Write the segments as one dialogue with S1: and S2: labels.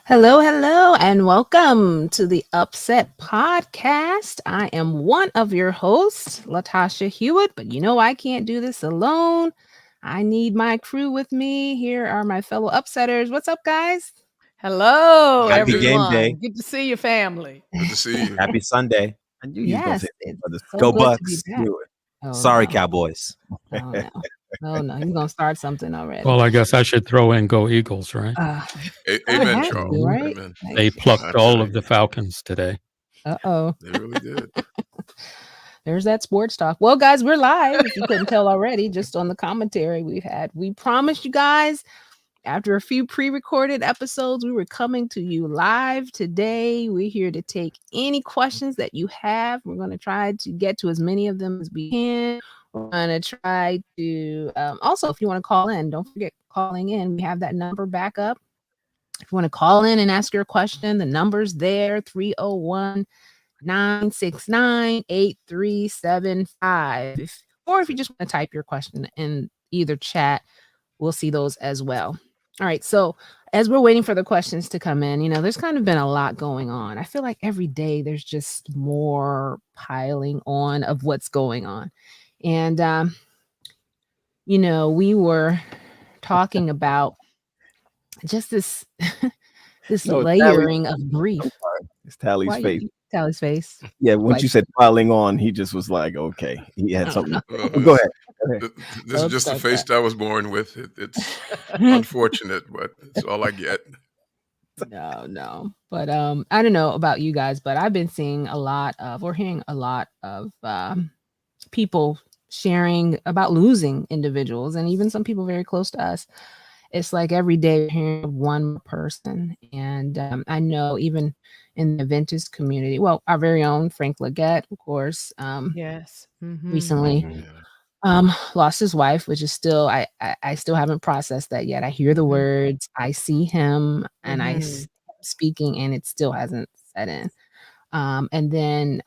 S1: Hello, hello, and welcome to the UpSet podcast. I am one of your hosts, Latasha Hewitt, but you know I can't do this alone. I need my crew with me. Here are my fellow upsetters. What's up, guys?
S2: Hello,
S3: Happy game
S2: everyone.
S3: day.
S2: Good to see your family.
S4: Good to see you.
S3: Happy Sunday. I knew you was gonna
S1: Yes,
S3: say
S1: it's
S3: brothers.
S1: so
S3: Go
S1: good to be
S3: Bucks.
S1: back.
S3: Knew it.
S1: Oh,
S3: Sorry,
S1: no.
S3: Cowboys.
S1: Oh, no. Oh, no. He's going to start something already.
S5: Well, I guess I should throw in Go Eagles, right?
S4: Amen,
S1: had
S4: Charles.
S1: to, right?
S4: Amen.
S5: They plucked all of the Falcons today.
S1: Uh-oh.
S4: They really did.
S1: There's that sports talk. Well, guys, we're live. If you couldn't tell already, just on the commentary we've had. We promised you guys, after a few pre-recorded episodes, we were coming to you live today. We're here to take any questions that you have. We're going to try to get to as many of them as we can. We're going to try to, also, if you want to call in, don't forget calling in. We have that number back up. If you want to call in and ask your question, the number's there, 301-969-8375. Or if you just want to type your question in either chat, we'll see those as well. All right, so as we're waiting for the questions to come in, there's kind of been a lot going on. I feel like every day there's just more piling on of what's going on. And, we were talking about just this layering of grief.
S3: It's Tally's face.
S1: Tally's face.
S3: Yeah, once you said piling on, he just was like, okay. He had something. Go ahead.
S4: This is just the face I was born with. It's unfortunate, but it's all I get.
S1: No. But I don't know about you guys, but I've been seeing hearing a lot of people sharing about losing individuals, and even some people very close to us. It's like every day we're hearing of one person. And I know even in the Adventist community, well, our very own Frank Leggett, of course,
S2: Yes.
S1: recently lost his wife, which is still, I still haven't processed that yet. I hear the words, I see him, and I speaking, and it still hasn't set in. And then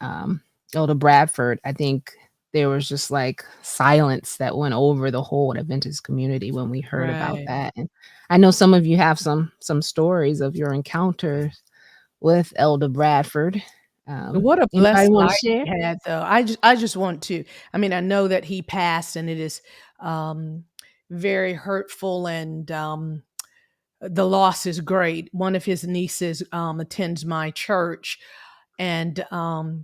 S1: Elder Bradford, I think there was just like silence that went over the whole Adventist community when we heard about that. And I know some of you have some stories of your encounters with Elder Bradford.
S2: What a blessed life he
S1: share?
S2: had, though. I just want to. I mean, I know that he passed, and it is very hurtful, and the loss is great. One of his nieces attends my church, and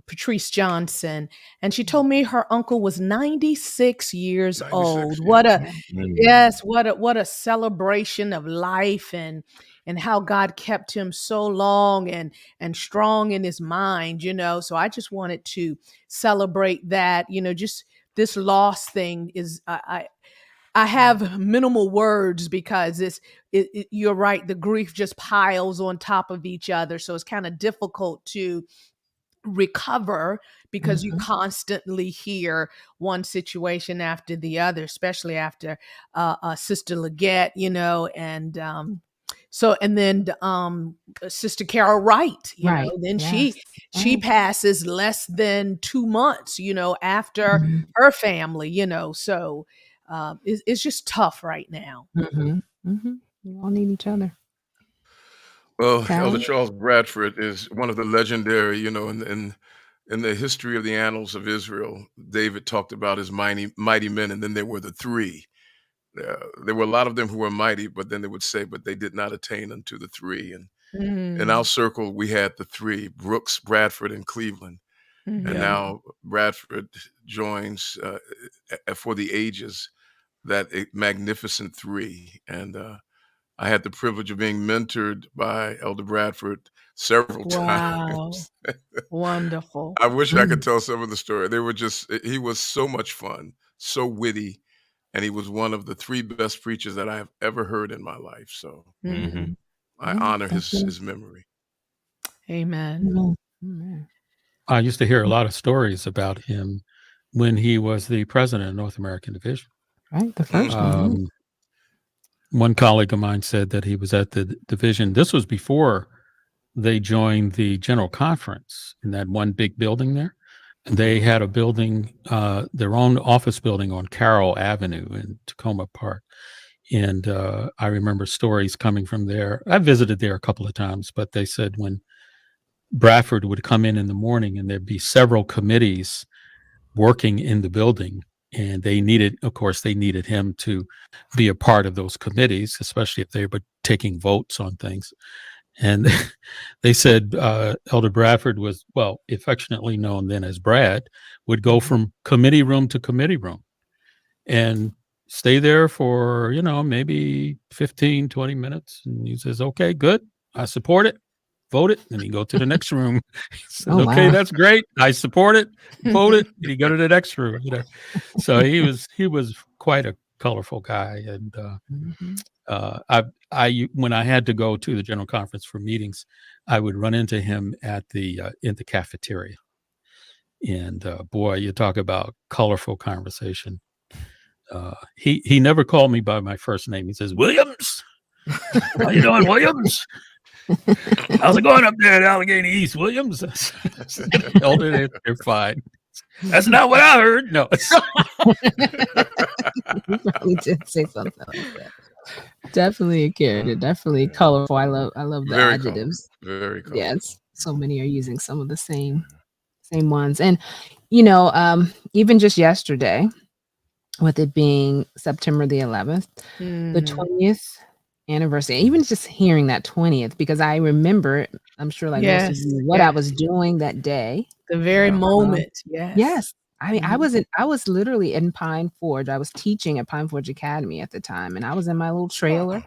S2: Patrice Johnson, and she told me her uncle was 96 years old. What a celebration of life, and how God kept him so long and strong in his mind, So I just wanted to celebrate that, just this loss thing is I have minimal words because you're right. The grief just piles on top of each other. So it's kind of difficult to recover because you constantly hear one situation after the other, especially after Sister Leggett, and then Sister Carol Wright, then she passes less than 2 months, after her family, so it's just tough right now.
S1: We all need each other.
S4: Well, Elder Charles Bradford is one of the legendary, in the history of the annals of Israel. David talked about his mighty men, and then there were the three. There were a lot of them who were mighty, but then they would say, but they did not attain unto the three. And in our circle, we had the three: Brooks, Bradford, and Cleveland. And now Bradford joins for the ages that magnificent three. And I had the privilege of being mentored by Elder Bradford several times.
S2: Wonderful.
S4: I wish I could tell some of the story. He was so much fun, so witty, and he was one of the three best preachers that I have ever heard in my life. So I honor his memory.
S2: Amen.
S5: I used to hear a lot of stories about him when he was the president of North American Division.
S1: Right, the first one.
S5: One colleague of mine said that he was at the division. This was before they joined the General Conference in that one big building there. And they had a building, their own office building on Carroll Avenue in Tacoma Park. And I remember stories coming from there. I visited there a couple of times, but they said when Bradford would come in the morning and there'd be several committees working in the building, and they needed him to be a part of those committees, especially if they were taking votes on things. And they said Elder Bradford was, well, affectionately known then as Brad, would go from committee room to committee room and stay there for, maybe 15, 20 minutes. And he says, okay, good. I support it. Vote it. And he go to the next room. He says, okay, that's great. I support it. Vote it. And he go to the next room. So he was quite a colorful guy. And I when I had to go to the general conference for meetings, I would run into him at the in the cafeteria. And boy, you talk about colorful conversation. He never called me by my first name. He says, Williams. How you doing, Williams? How's it going up there at Allegheny East, Williams? Elder, they're fine. That's not what I heard. No.
S1: You probably did say something like that. Definitely a character. Definitely colorful. I love the
S4: Very
S1: adjectives.
S4: Colorful. Very colorful.
S1: Yes. So many are using some of the same ones. And even just yesterday, with it being September the 11th, the 20th anniversary, even just hearing that 20th, because I remember, I'm sure like most of you, what I was doing that day.
S2: The very moment.
S1: Yes. I mean, I was literally in Pine Forge. I was teaching at Pine Forge Academy at the time, and I was in my little trailer,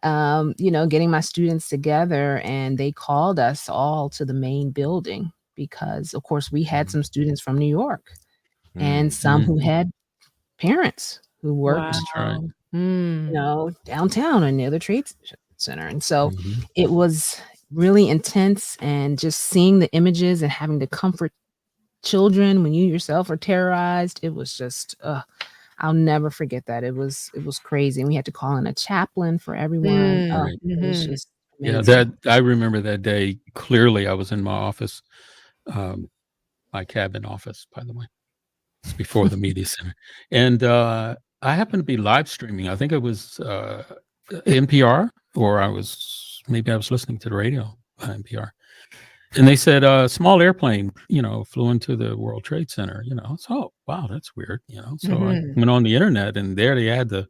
S1: getting my students together, and they called us all to the main building because, of course, we had some students from New York and some who had parents who worked, downtown or near the trade center. And so it was really intense, and just seeing the images and having to comfort children when you yourself are terrorized. It was just, I'll never forget that. It was crazy. And we had to call in a chaplain for everyone. It was just amazing.
S5: I remember that day clearly. I was in my office, my cabin office, by the way. It's before the media center. And I happened to be live streaming. I think it was NPR, or I was listening to the radio, NPR. And they said a small airplane, flew into the World Trade Center, So, oh, wow, that's weird, So I went on the internet, and there they had the,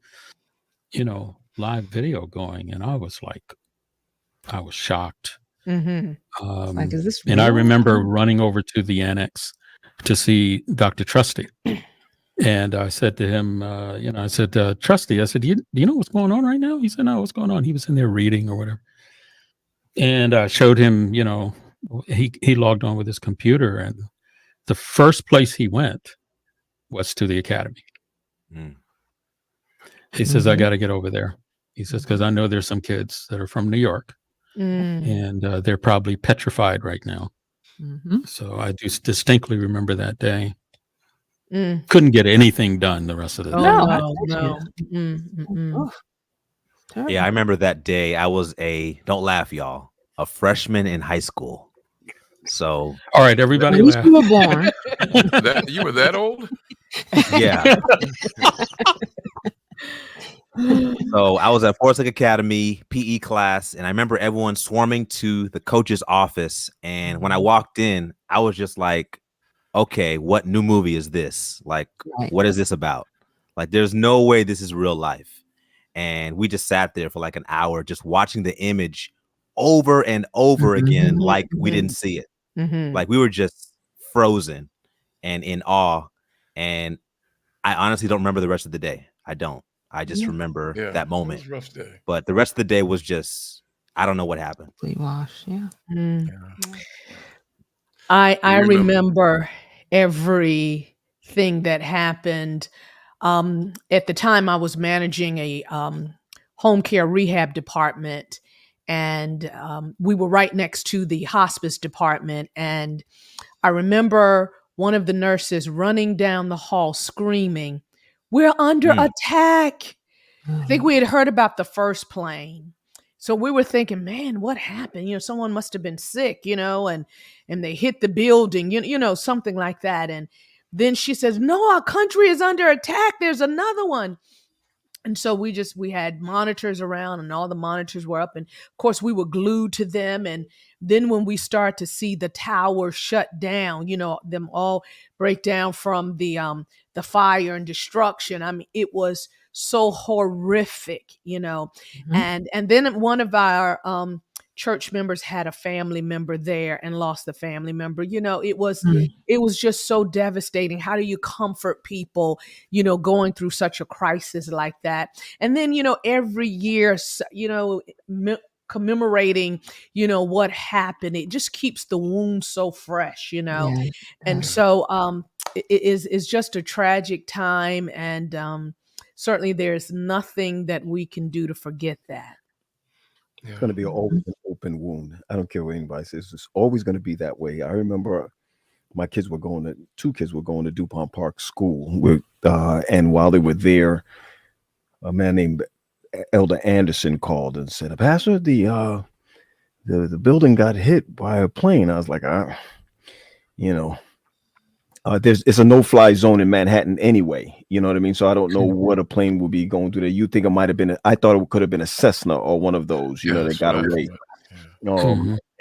S5: live video going. And I was shocked.
S1: Is this real?
S5: And I remember running over to the annex to see Dr. Trusty. And I said to him, Trusty, I said, do you know what's going on right now? He said, no, what's going on? He was in there reading or whatever. And I showed him, he logged on with his computer, and the first place he went was to the academy. He says, I got to get over there. He says, because I know there's some kids that are from New York, and they're probably petrified right now. So I do distinctly remember that day. Couldn't get anything done the rest of the day.
S2: No.
S6: Yeah, I remember that day. I was don't laugh, y'all, a freshman in high school. So,
S5: all right, everybody laugh.
S1: You were born.
S4: You were that old?
S6: Yeah. So I was at Forest Lake Academy PE class, and I remember everyone swarming to the coach's office. And when I walked in, I was just like, okay, what new movie is this? Like, what is this about? Like, there's no way this is real life. And we just sat there for like an hour just watching the image over and over again, like we didn't see it. Like we were just frozen and in awe. And I honestly don't remember the rest of the day. I don't. I just remember that moment.
S4: It was a rough day.
S6: But the rest of the day was just, I don't know what happened.
S1: Complete wash.
S2: I remember everything that happened. At the time, I was managing a home care rehab department, and we were right next to the hospice department. And I remember one of the nurses running down the hall screaming, "We're under attack." I think we had heard about the first plane. So we were thinking, man, what happened? Someone must have been sick, and they hit the building, something like that. And then she says, no, our country is under attack. There's another one. And so we had monitors around, and all the monitors were up, and of course we were glued to them. And then when we start to see the tower shut down, them all break down from the fire and destruction. I mean, it was so horrific,
S1: Mhm.
S2: And then one of our church members had a family member there and lost the family member. It was just so devastating. How do you comfort people, going through such a crisis like that? And then, every year, commemorating, what happened, it just keeps the wound so fresh,
S1: Yeah.
S2: And so it is just a tragic time. And certainly there's nothing that we can do to forget that.
S3: It's going to be always an open wound. I don't care what anybody says. It's always going to be that way. I remember my kids were two kids were going to DuPont Park School. And while they were there, a man named Elder Anderson called and said, "Pastor, the building got hit by a plane." I was like, it's a no-fly zone in Manhattan anyway. You know what I mean? So I don't know what a plane would be going through there. You think it might have been? I thought it could have been a Cessna or one of those. That got away.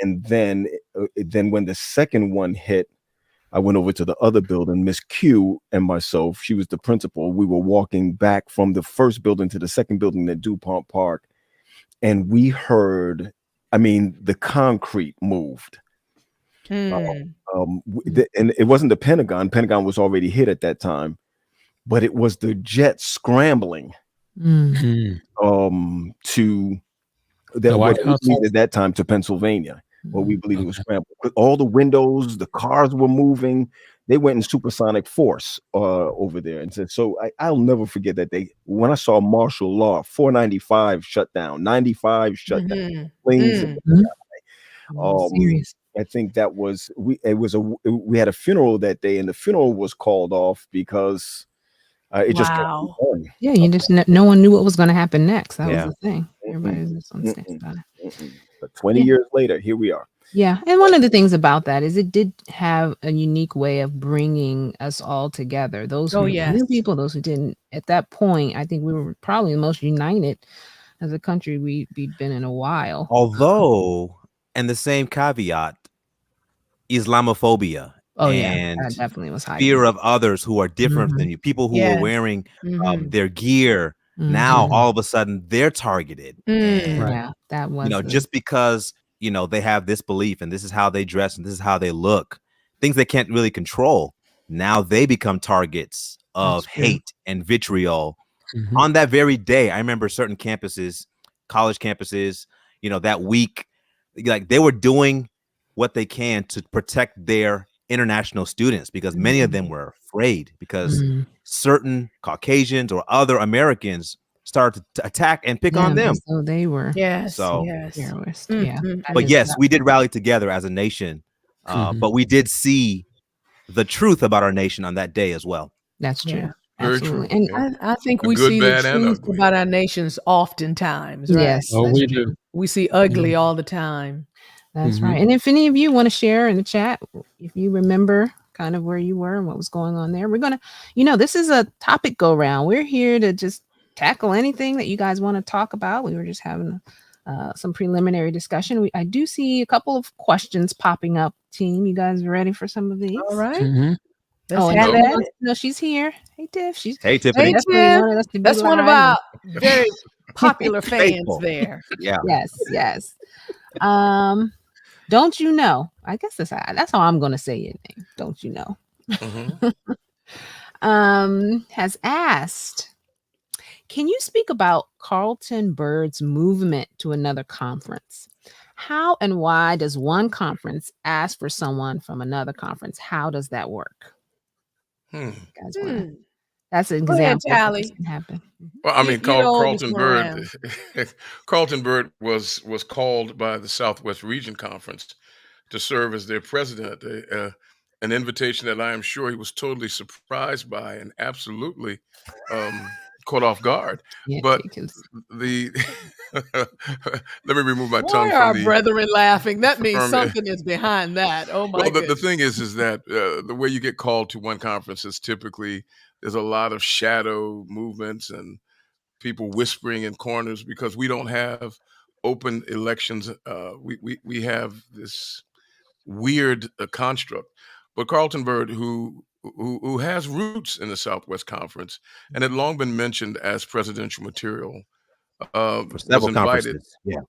S3: And then when the second one hit, I went over to the other building. Miss Q and myself, she was the principal. We were walking back from the first building to the second building at DuPont Park, and we heard, the concrete moved. And it wasn't the Pentagon. Pentagon was already hit at that time, but it was the jet scrambling to at that time to Pennsylvania. What we believe it was scrambled. All the windows, the cars were moving. They went in supersonic force over there. And so I'll never forget that day when I saw martial law, 495 shut down, 95 shut down. Planes.
S1: Serious.
S3: I think that was we had a funeral that day, and the funeral was called off because it just kept going.
S1: Yeah, you just no one knew what was going to happen next. That was the thing. Everybody was just on the same side.
S3: But 20 years later, here we are.
S1: Yeah, and one of the things about that is it did have a unique way of bringing us all together. Those who knew people, those who didn't. At that point, I think we were probably the most united as a country we'd been in a while.
S6: Although, and the same caveat, Islamophobia. And
S1: that definitely was high.
S6: Fear of others who are different than you. People who are wearing their gear. Now, all of a sudden, they're targeted.
S1: Yeah, that was
S6: just because they have this belief, and this is how they dress, and this is how they look, things they can't really control. Now they become targets of hate and vitriol. On that very day, I remember certain campuses, college campuses, that week, like they were doing what they can to protect their international students, because many of them were afraid because certain Caucasians or other Americans started to attack and pick on them.
S1: So they were
S2: terrorists.
S6: But yes, we did rally together as a nation, but we did see the truth about our nation on that day as well.
S1: That's true.
S2: Yeah.
S1: Absolutely.
S2: And I think we see the truth about our nations oftentimes. Right?
S1: Yes.
S5: We do.
S2: We see ugly all the time.
S1: That's right. And if any of you want to share in the chat, if you remember kind of where you were and what was going on there, we're going to, this is a topic go round. We're here to just tackle anything that you guys want to talk about. We were just having some preliminary discussion. I do see a couple of questions popping up, team. You guys ready for some of these?
S2: All right.
S1: No, she's here. Hey, Tiff.
S6: Hey, Tiffany.
S2: Hey, Tiff. That's one of our very popular fans there.
S6: Yeah.
S1: Yes. Don't you know? I guess that's how I'm going to say your name. Don't you know? Has asked, can you speak about Carson Bird's movement to another conference? How and why does one conference ask for someone from another conference? How does that work? That's an example. That can happen.
S4: Well, Carlton Bird. Carlton Bird was called by the Southwest Region Conference to serve as their president. An invitation that I am sure he was totally surprised by and absolutely caught off guard.
S1: Yeah,
S4: but let me remove my tongue.
S2: Why are our brethren laughing? That means something is behind that. Oh my goodness.
S4: The thing is that the way you get called to one conference is typically there's a lot of shadow movements and people whispering in corners because we don't have open elections. We have this weird construct. But Carlton Bird, who has roots in the Southwest Conference and had long been mentioned as presidential material,
S6: For
S4: was
S6: several
S4: invited.
S6: conferences. Yeah.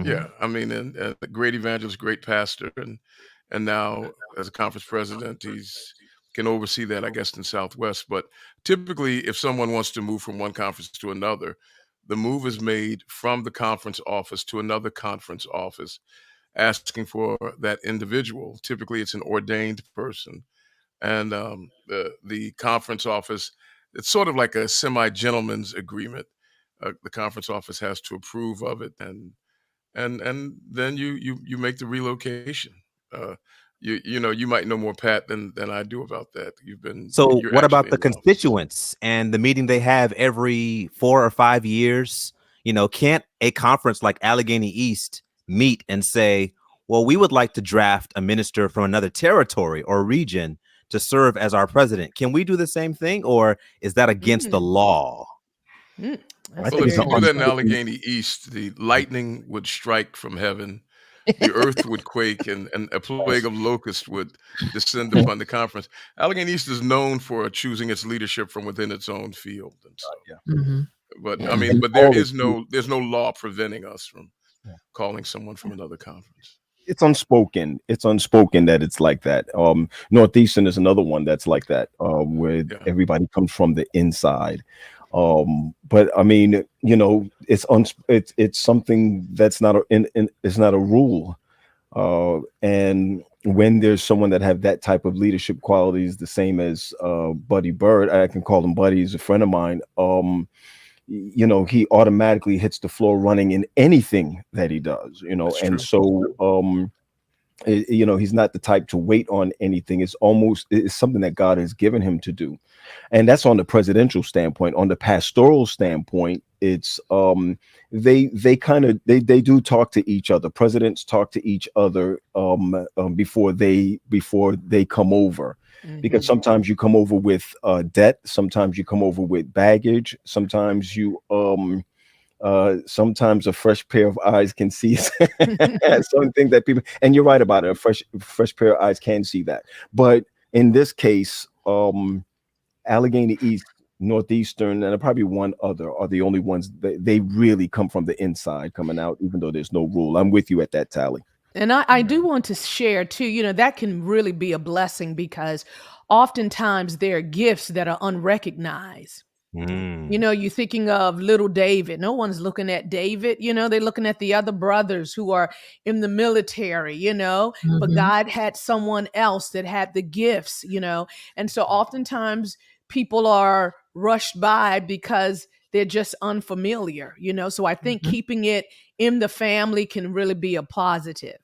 S4: Yeah, I mean, and a great evangelist, great pastor, and now as a conference president, he's can oversee that, I guess, in Southwest. But typically, if someone wants to move from one conference to another, the move is made from the conference office to another conference office, asking for that individual. Typically, it's an ordained person, and the conference office. It's sort of like a semi-gentleman's agreement. The conference office has to approve of it, and then you make the relocation. Uh, you might know more, Pat, than I do about that.
S6: So
S4: You're
S6: what about
S4: actually
S6: the
S4: involved.
S6: constituents and the meeting they have every 4 or 5 years? Can't a conference like Allegheny East meet and say, well, we would like to draft a minister from another territory or region to serve as our president? Can we do the same thing, or is that against the law?
S2: That's
S4: Well, if
S2: very
S4: you do that in
S2: interesting.
S4: Allegheny East, the lightning would strike from heaven, the earth would quake, and a plague of locusts would descend upon the conference. Allegheny East is known for choosing its leadership from within its own field, and so.
S1: Mhm.
S4: But
S1: Yeah.
S4: I mean,
S3: And
S4: but
S3: all the-
S4: there's no law preventing us from calling someone from another conference.
S3: it's unspoken. It's unspoken that it's like that. Northeastern is another one that's like that, where
S4: Yeah.
S3: everybody comes from the inside. But I mean, it's something that's not it's not a rule. And when there's someone that have that type of leadership qualities, the same as Buddy Bird, I can call him Buddy, he's a friend of mine. He automatically hits the floor running in anything that he does,
S4: That's
S3: and
S4: true.
S3: so he's not the type to wait on anything. It's something that God has given him to do, and that's on the presidential standpoint. On the pastoral standpoint, it's they kind of they do talk to each other. Presidents talk to each other before they come over. Because sometimes you come over with debt, sometimes you come over with baggage, sometimes sometimes a fresh pair of eyes can see something that people, and you're right about it, a fresh pair of eyes can see that. But in this case, Allegheny East, Northeastern, and probably one other are the only ones that they really come from the inside coming out, even though there's no rule. I'm with you at that, Tally.
S2: And I do want to share too, that can really be a blessing because oftentimes there are gifts that are unrecognized. You're thinking of little David. No one's looking at David, they're looking at the other brothers who are in the military, but God had someone else that had the gifts, and so oftentimes people are rushed by because they're just unfamiliar, so I think keeping it in the family can really be a positive.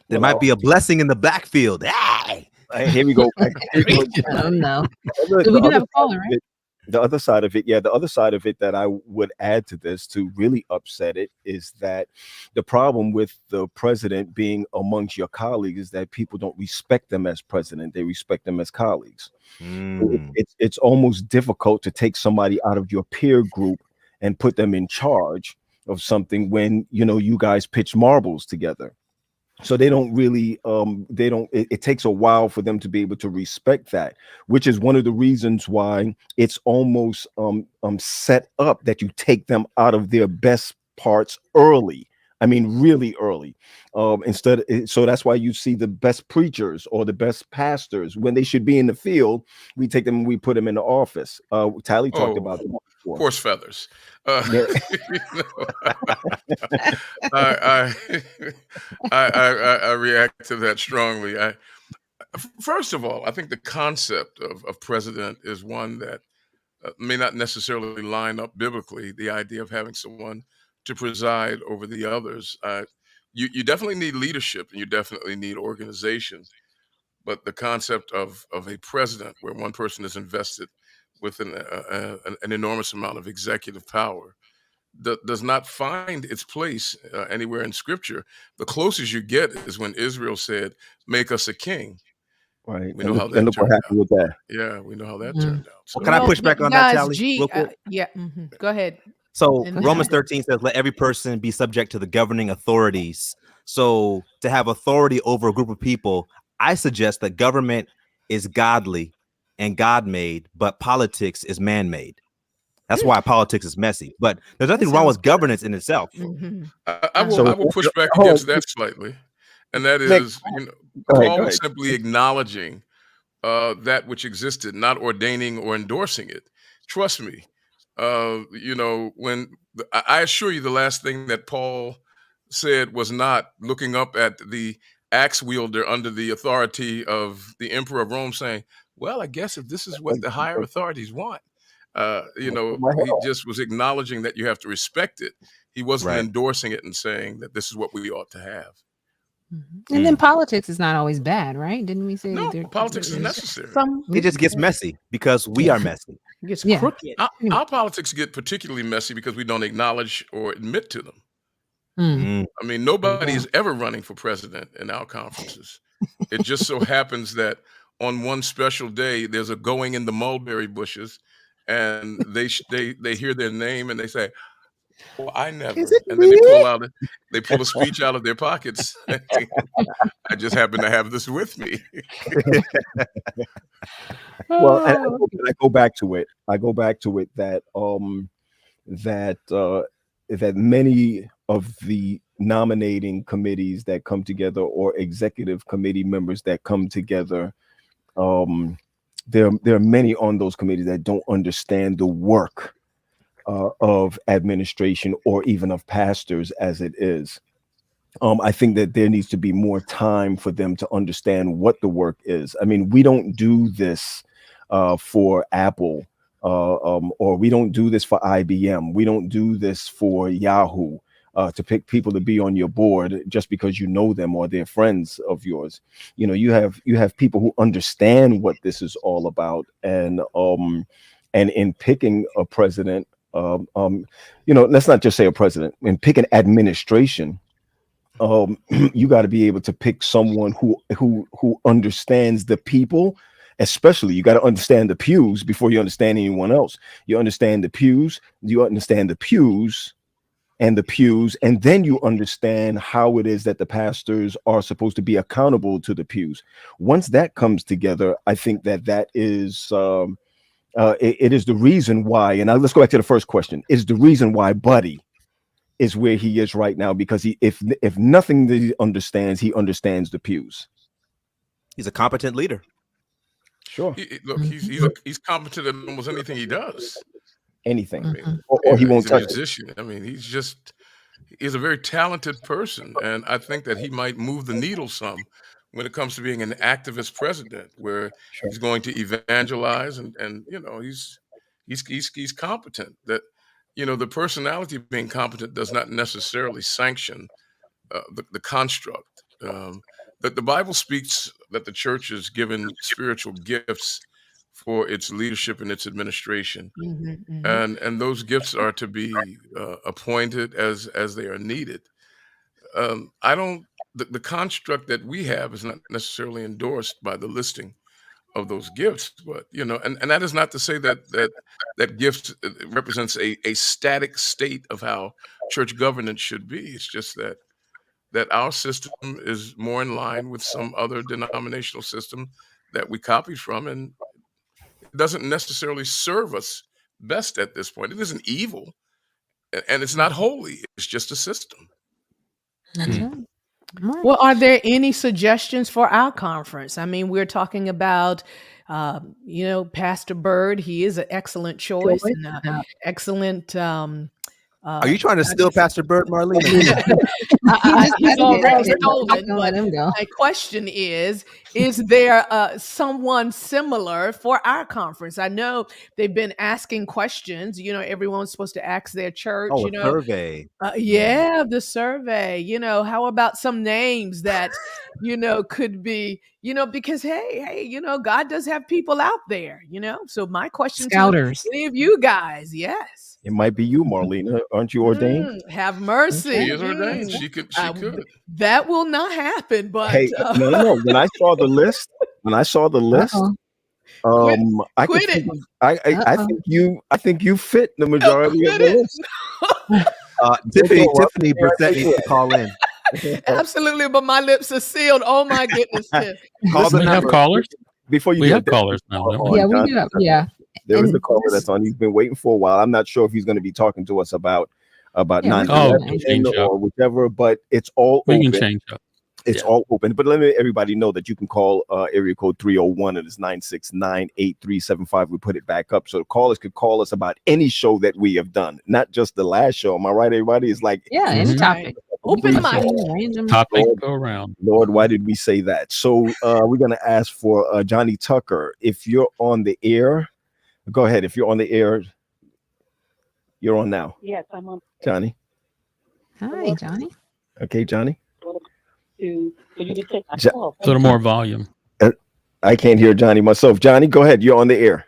S6: There might be a blessing in the backfield. Hey!
S3: Here we go.
S1: Oh no.
S3: The
S1: We do
S3: other
S1: have a caller,
S3: side of
S1: right?
S3: it- the other side of it that I would add to this to really upset it is that the problem with the president being amongst your colleagues is that people don't respect them as president; they respect them as colleagues. It's almost difficult to take somebody out of your peer group and put them in charge of something when you guys pitch marbles together. So they don't really it takes a while for them to be able to respect that, which is one of the reasons why it's almost set up that you take them out of their best parts early. I mean, really early. So that's why you see the best preachers or the best pastors when they should be in the field. We take them and we put them in the office. Tally talked about it before.
S4: Horse feathers.
S3: Yeah.
S4: I, I react to that strongly. First of all, I think the concept of president is one that may not necessarily line up biblically. The idea of having someone to preside over the others. You definitely need leadership and you definitely need organization. But the concept of a president where one person is invested with an enormous amount of executive power does not find its place anywhere in Scripture. The closest you get is when Israel said, "Make us a king,"
S3: Right.
S4: We know how
S3: And
S4: that
S3: look what
S4: turned out.
S3: happened with that.
S4: Yeah, we know how that
S1: Mhm.
S4: turned out.
S6: Well,
S4: So,
S6: can I push back on that,
S2: guys,
S6: Tally? Real quick?
S2: Go ahead.
S6: So
S2: And-
S6: Romans 13 says, let every person be subject to the governing authorities. So to have authority over a group of people, I suggest that government is godly and God-made, but politics is man-made. That's why politics is messy. But there's nothing wrong with governance in itself.
S2: Mhm.
S4: I will push back
S3: Hold on.
S4: against that slightly, and that
S3: Nick,
S4: is,
S3: go
S4: Paul
S3: ahead.
S4: was simply acknowledging that which existed, not ordaining or endorsing it. Trust me, when I assure you, the last thing that Paul said was not looking up at the axe wielder under the authority of the emperor of Rome, saying, "Well, I guess if this is what the higher authorities want." He just was acknowledging that you have to respect it. He wasn't
S6: Right.
S4: endorsing it and saying that this is what we ought to have.
S1: And then politics is not always bad, right? Didn't we say
S4: No,
S1: that
S4: politics is necessary.
S6: It just gets messy because we are messy.
S2: It gets
S1: Yeah.
S2: crooked.
S4: Our politics get particularly messy because we don't acknowledge or admit to them.
S1: Mm.
S4: I mean, nobody is ever running for president in our conferences. It just so happens that on one special day, there's a going in the mulberry bushes, and they hear their name and they say, "Well, I never."
S1: Is it
S4: And then
S1: me?
S4: they pull a speech out of their pockets. I just happen to have this with me.
S3: Well, and
S1: Oh.
S3: I go back to it. That that many of the nominating committees that come together, or executive committee members that come together, there are many on those committees that don't understand the work of administration or even of pastors as it is. I think that there needs to be more time for them to understand what the work is. I mean, we don't do this for Apple, or we don't do this for IBM. We don't do this for Yahoo to pick people to be on your board just because you know them or they're friends of yours. You have people who understand what this is all about, and in picking a president, let's not just say a president. In picking administration, you got to be able to pick someone who understands the people. Especially, you got to understand the pews before you understand anyone else. You understand the pews, and then you understand how it is that the pastors are supposed to be accountable to the pews. Once that comes together, I think that is it is the reason why. And now let's go back to the first question. Is the reason why Buddy is where he is right now, because if nothing that he understands the pews.
S6: He's a competent leader.
S3: Sure.
S4: He's competent in almost anything he does.
S3: Anything.
S4: I mean,
S3: or he won't
S4: he's a
S3: touch
S4: musician. I mean, he's a very talented person, and I think that he might move the needle some when it comes to being an activist president, where he's going to evangelize, and he's competent. That the personality of being competent does not necessarily sanction the construct. That the Bible speaks that the church is given spiritual gifts for its leadership and its administration, and those gifts are to be appointed as they are needed. The construct that we have is not necessarily endorsed by the listing of those gifts, but and that is not to say that gift represents a static state of how church governance should be. It's just that our system is more in line with some other denominational system that we copied from, and it doesn't necessarily serve us best at this point. It isn't evil, and it's not holy. It's just a system.
S1: That's right.
S2: Well, are there any suggestions for our conference? I mean, we're talking about, Pastor Bird. He is an excellent choice and excellent.
S6: Are you trying to steal Pastor Bird, Marlena?
S2: He's already stolen.
S1: Let him go.
S2: My question is there someone similar for our conference? I know they've been asking questions. Everyone's supposed to ask their church.
S6: Oh, survey.
S2: The survey. How about some names that could be, because hey, God does have people out there. So my question
S1: Scouters.
S2: to any of you guys, yes.
S3: It might be you, Marlena. Aren't you ordained?
S2: Have mercy.
S4: She is ordained. She could.
S2: That will not happen. But
S3: Hey, no. When I saw the list, when I saw the list,
S1: Uh-oh.
S3: I
S2: Quit
S3: could
S2: it.
S3: think I think you fit the majority of
S2: Quit
S3: the
S2: it.
S3: list.
S6: Tiffany Brissett needs to call in.
S2: Absolutely, but my lips are sealed. Oh my goodness, Tiff.
S6: Call the
S5: We have
S6: number.
S5: callers.
S3: Before you
S5: We
S3: do
S5: have
S3: it,
S5: callers now. don't we?
S1: Yeah, we do have. Yeah.
S3: there is
S1: And
S3: a caller
S1: this-
S3: that's on. He's been waiting for a while. I'm not sure if he's going to be talking to us about
S1: Yeah, we
S3: 9/11
S5: can change up.
S3: or whichever, but it's all
S5: We
S3: open.
S5: can change up.
S3: It's
S5: Yeah.
S3: all open. But let me everybody know that you can call area code 301 and it's 969-8375. We put it back up. So the callers could call us about any show that we have done, not just the last show. Am I right, everybody? It's like
S1: yeah, any
S5: Mhm.
S1: topic.
S2: Open the
S1: Any
S2: mic.
S1: random-
S5: Topic go around.
S3: Lord, why did we say that? So we're gonna ask for Johnny Tucker. If you're on the air, go ahead. If you're on the air, you're on now.
S7: Yes, I'm on.
S3: Johnny.
S1: Hi, Johnny.
S3: Okay, Johnny.
S7: For you to take my
S3: Ja-
S7: call.
S5: A little more volume.
S3: I can't hear Johnny myself. Johnny, go ahead. You're on the air.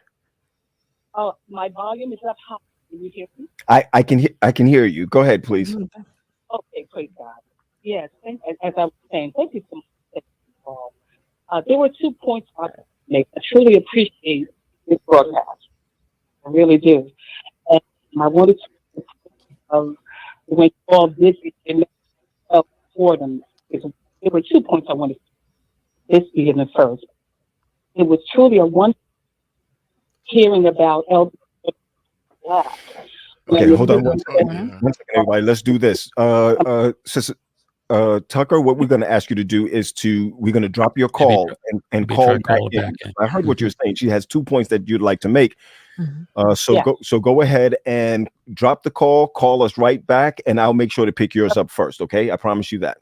S7: Oh, my volume is up high. Can you hear me?
S3: I can hear you. Go ahead, please.
S7: Okay, praise God. Yes, as I was saying, thank you so much for taking the call. There were 2 points I wanted to make. I truly appreciate this broadcast. I really do. And I wanted to when you all did it for them. There were 2 points I wanted to this being the first. It was truly a wonderful hearing about elder.
S3: Okay, hold on one second.
S4: Yeah.
S3: One second, everybody. Let's do this. Sister Tucker, what we're going to ask you to do is we're going to drop your call and
S5: maybe
S3: call
S5: try
S3: back
S5: call it
S3: in.
S5: back in.
S3: I heard what you're saying. She has 2 points that you'd like to make.
S1: Mhm.
S3: So go ahead and drop the call. Call us right back, and I'll make sure to pick yours up first. Okay, I promise you that.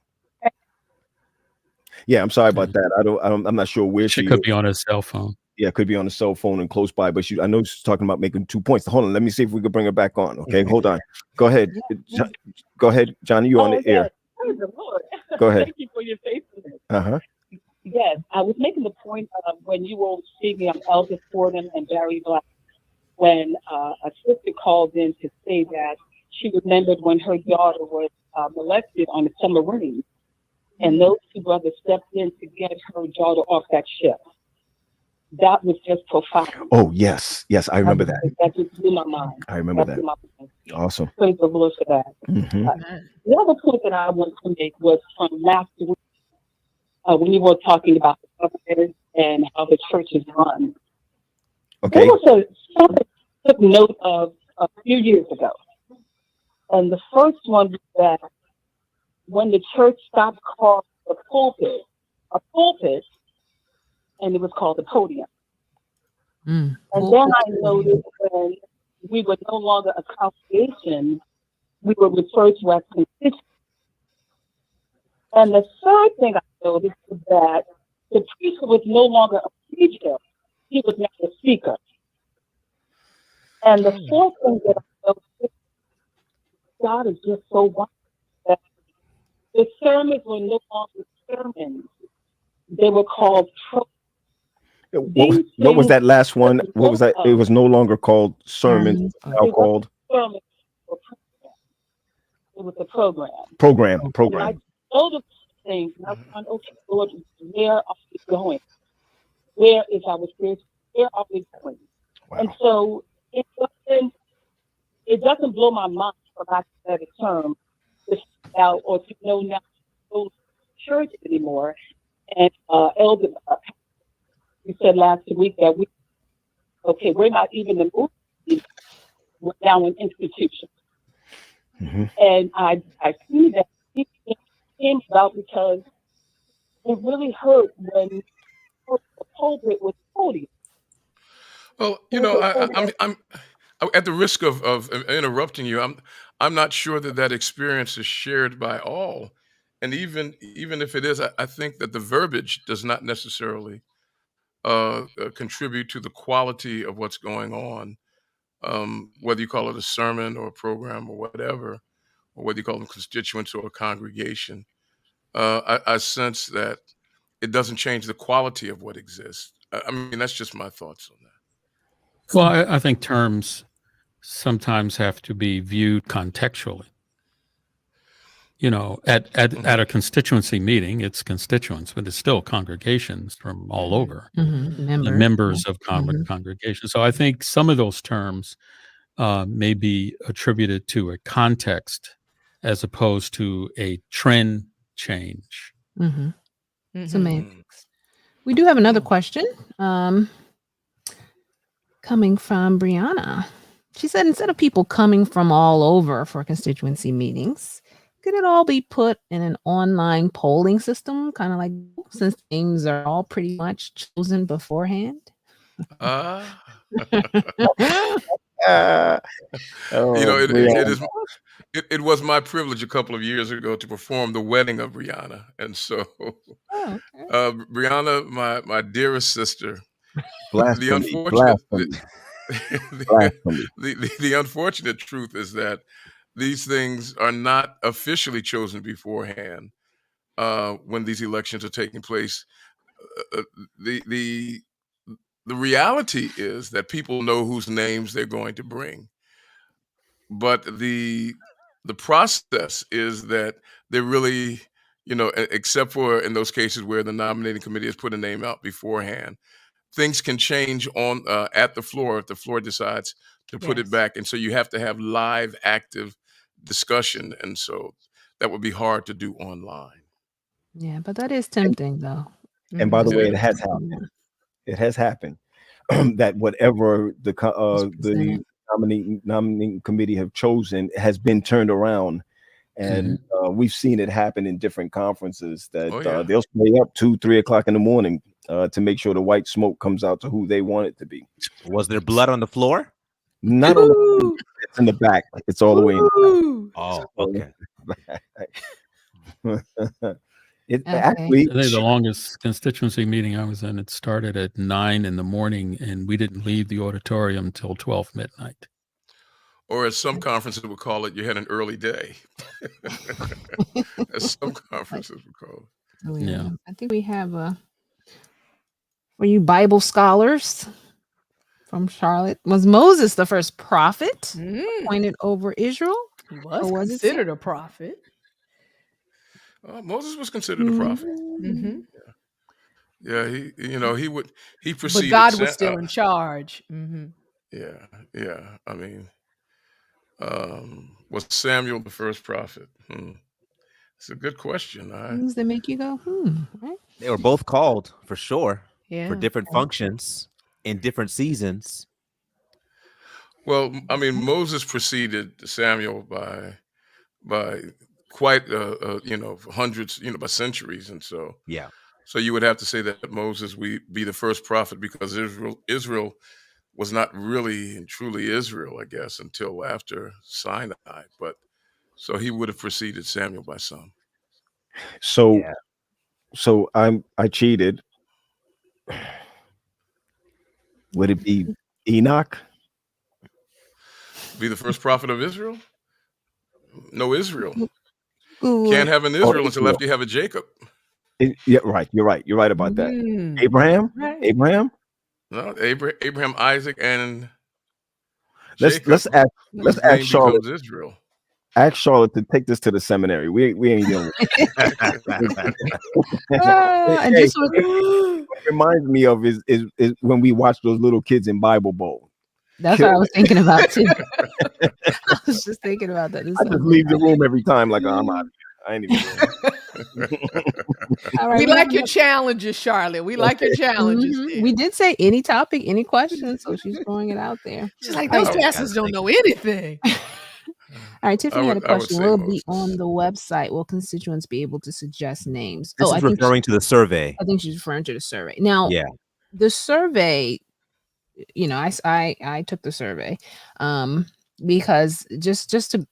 S3: Yeah, I'm sorry about that. I'm not sure where
S5: She
S3: she
S5: could
S3: is.
S5: be on his cell phone.
S3: Yeah, could be on the cell phone and close by, but I know she's talking about making 2 points. Hold on, let me see if we can bring her back on. Okay, hold on. Go ahead. Go ahead, Johnny, you're on the air.
S7: Yes. Praise the Lord.
S3: Go ahead.
S7: Thank you for your faithfulness.
S3: Uh-huh.
S7: Yes, I was making the point of when you were speaking of Elder Fordham and Barry Black, when a sister called in to say that she remembered when her daughter was molested on a submarine, and those 2 brothers stepped in to get her daughter off that ship. That was just profound.
S3: Oh, yes, I remember that.
S7: That just blew my mind.
S3: I remember that.
S7: blew my mind.
S3: Awesome.
S7: Praise the Lord for that.
S3: Mhm.
S7: The other point that I wanted to make was from last week when you were talking about the government and how the church is run.
S3: Okay.
S7: There was something I took note of a few years ago. And the first one was that when the church stopped calling the pulpit a pulpit, and it was called a podium.
S1: Mm.
S7: And then I noticed when we were no longer a congregation, we were referred to as constituency. And the third thing I noticed was that the preacher was no longer a preacher, he was now a speaker. And the fourth thing that I noticed, God is just so wonderful that the sermons were no longer sermons. They were called
S3: What was that last one? What was that? It was no longer called sermon, now called
S7: sermons. It was a program.
S3: program.
S7: And I noticed things, and I was going, okay, Lord, where are we going? Where is our spiritual? Where are we going?
S3: Wow.
S7: And so it doesn't blow my mind, for lack of a better term, to find out or to know now no church anymore. And Elder, we said last week that we're not even the movie, we're now an institution.
S3: Mm-hmm.
S7: And I see that it came about because it really hurt when the pulpit was podium.
S4: Well, I'm at the risk of interrupting you. I'm not sure that experience is shared by all, and even if it is, I think that the verbiage does not necessarily contribute to the quality of what's going on. Whether you call it a sermon or a program or whatever, or whether you call them constituents or a congregation, I sense that it doesn't change the quality of what exists. I mean, that's just my thoughts on that.
S5: Well, I think terms sometimes have to be viewed contextually. you know, at a constituency meeting, it's constituents, but it's still congregations from all over, the members of congregations. So I think some of those terms may be attributed to a context as opposed to a trend change.
S1: Semantics. We do have another question coming from Brianna. She said, instead of people coming from all over for constituency meetings, could it all be put in an online polling system, kind of like, since names are all pretty much chosen beforehand?
S3: Oh,
S4: it was my privilege a couple of years ago to perform the wedding of Brianna, and so Brianna, my dearest sister, the unfortunate truth is that these things are not officially chosen beforehand when these elections are taking place. The reality is that people know whose names they're going to bring, but the process is that they're really, you know, except for in those cases where the nominating committee has put a name out beforehand, things can change on at the floor if the floor decides to put it back, and so you have to have live, active discussion, and so that would be hard to do online.
S1: Yeah, but that is tempting, though.
S3: And by the way, it has happened. It has happened that whatever the nominating committee have chosen has been turned around, and we've seen it happen in different conferences that they'll stay up 2-3 o'clock in the morning to make sure the white smoke comes out to who they want it to be.
S6: Was there blood on the floor?
S3: Not on the floor. It's in the back. It's all the way in the back.
S6: Oh, okay.
S3: Actually,
S5: I think the longest constituency meeting I was in, it started at 9 in the morning, and we didn't leave the auditorium until 12 midnight.
S4: Or as some conferences would call it, you had an early day. As some conferences would call it.
S1: Oh, yeah. I think we have for you Bible scholars from Charlotte. Was Moses the first prophet appointed over Israel?
S2: He was considered a prophet.
S4: Moses was considered a prophet. Yeah, he preceded.
S2: But God was still in charge.
S4: Yeah. I mean, was Samuel the first prophet? It's a good question.
S1: Things that make you go, right?
S6: They were both called for sure,
S2: Yeah,
S6: for different functions in different seasons.
S4: Well, I mean, Moses preceded Samuel by quite hundreds, by centuries, and so so you would have to say that Moses be the first prophet, because Israel was not really and truly Israel, I guess, until after Sinai. But so he would have preceded Samuel by some.
S3: So I cheated. Would it be Enoch?
S4: Be the first prophet of Israel? No, Israel. Can't have an Israel until after you have a Jacob.
S3: Yeah, right. You're right. You're right about that. Abraham?
S2: Right.
S3: Abraham?
S4: No, Abraham, Isaac, and
S3: Let's ask Charlotte.
S4: Israel.
S3: Ask Charlotte to take this to the seminary. We ain't dealing with it.
S1: And this was
S3: what reminds me of is when we watch those little kids in Bible Bowl.
S1: That's what I was thinking about too. I was just thinking about that.
S3: I just leave the room every time like I'm out. I ain't even.
S1: All right,
S2: we like your challenges, Charlotte. We like your challenges.
S1: We did say any topic, any questions, so she's throwing it out there.
S2: She's like, those pastors don't know anything.
S1: All right, Tiffany had a question. Will it be on the website? Will constituents be able to suggest names?
S6: This is referring to the survey.
S1: I think she's referring to the survey. Now, the survey, I took the survey because just to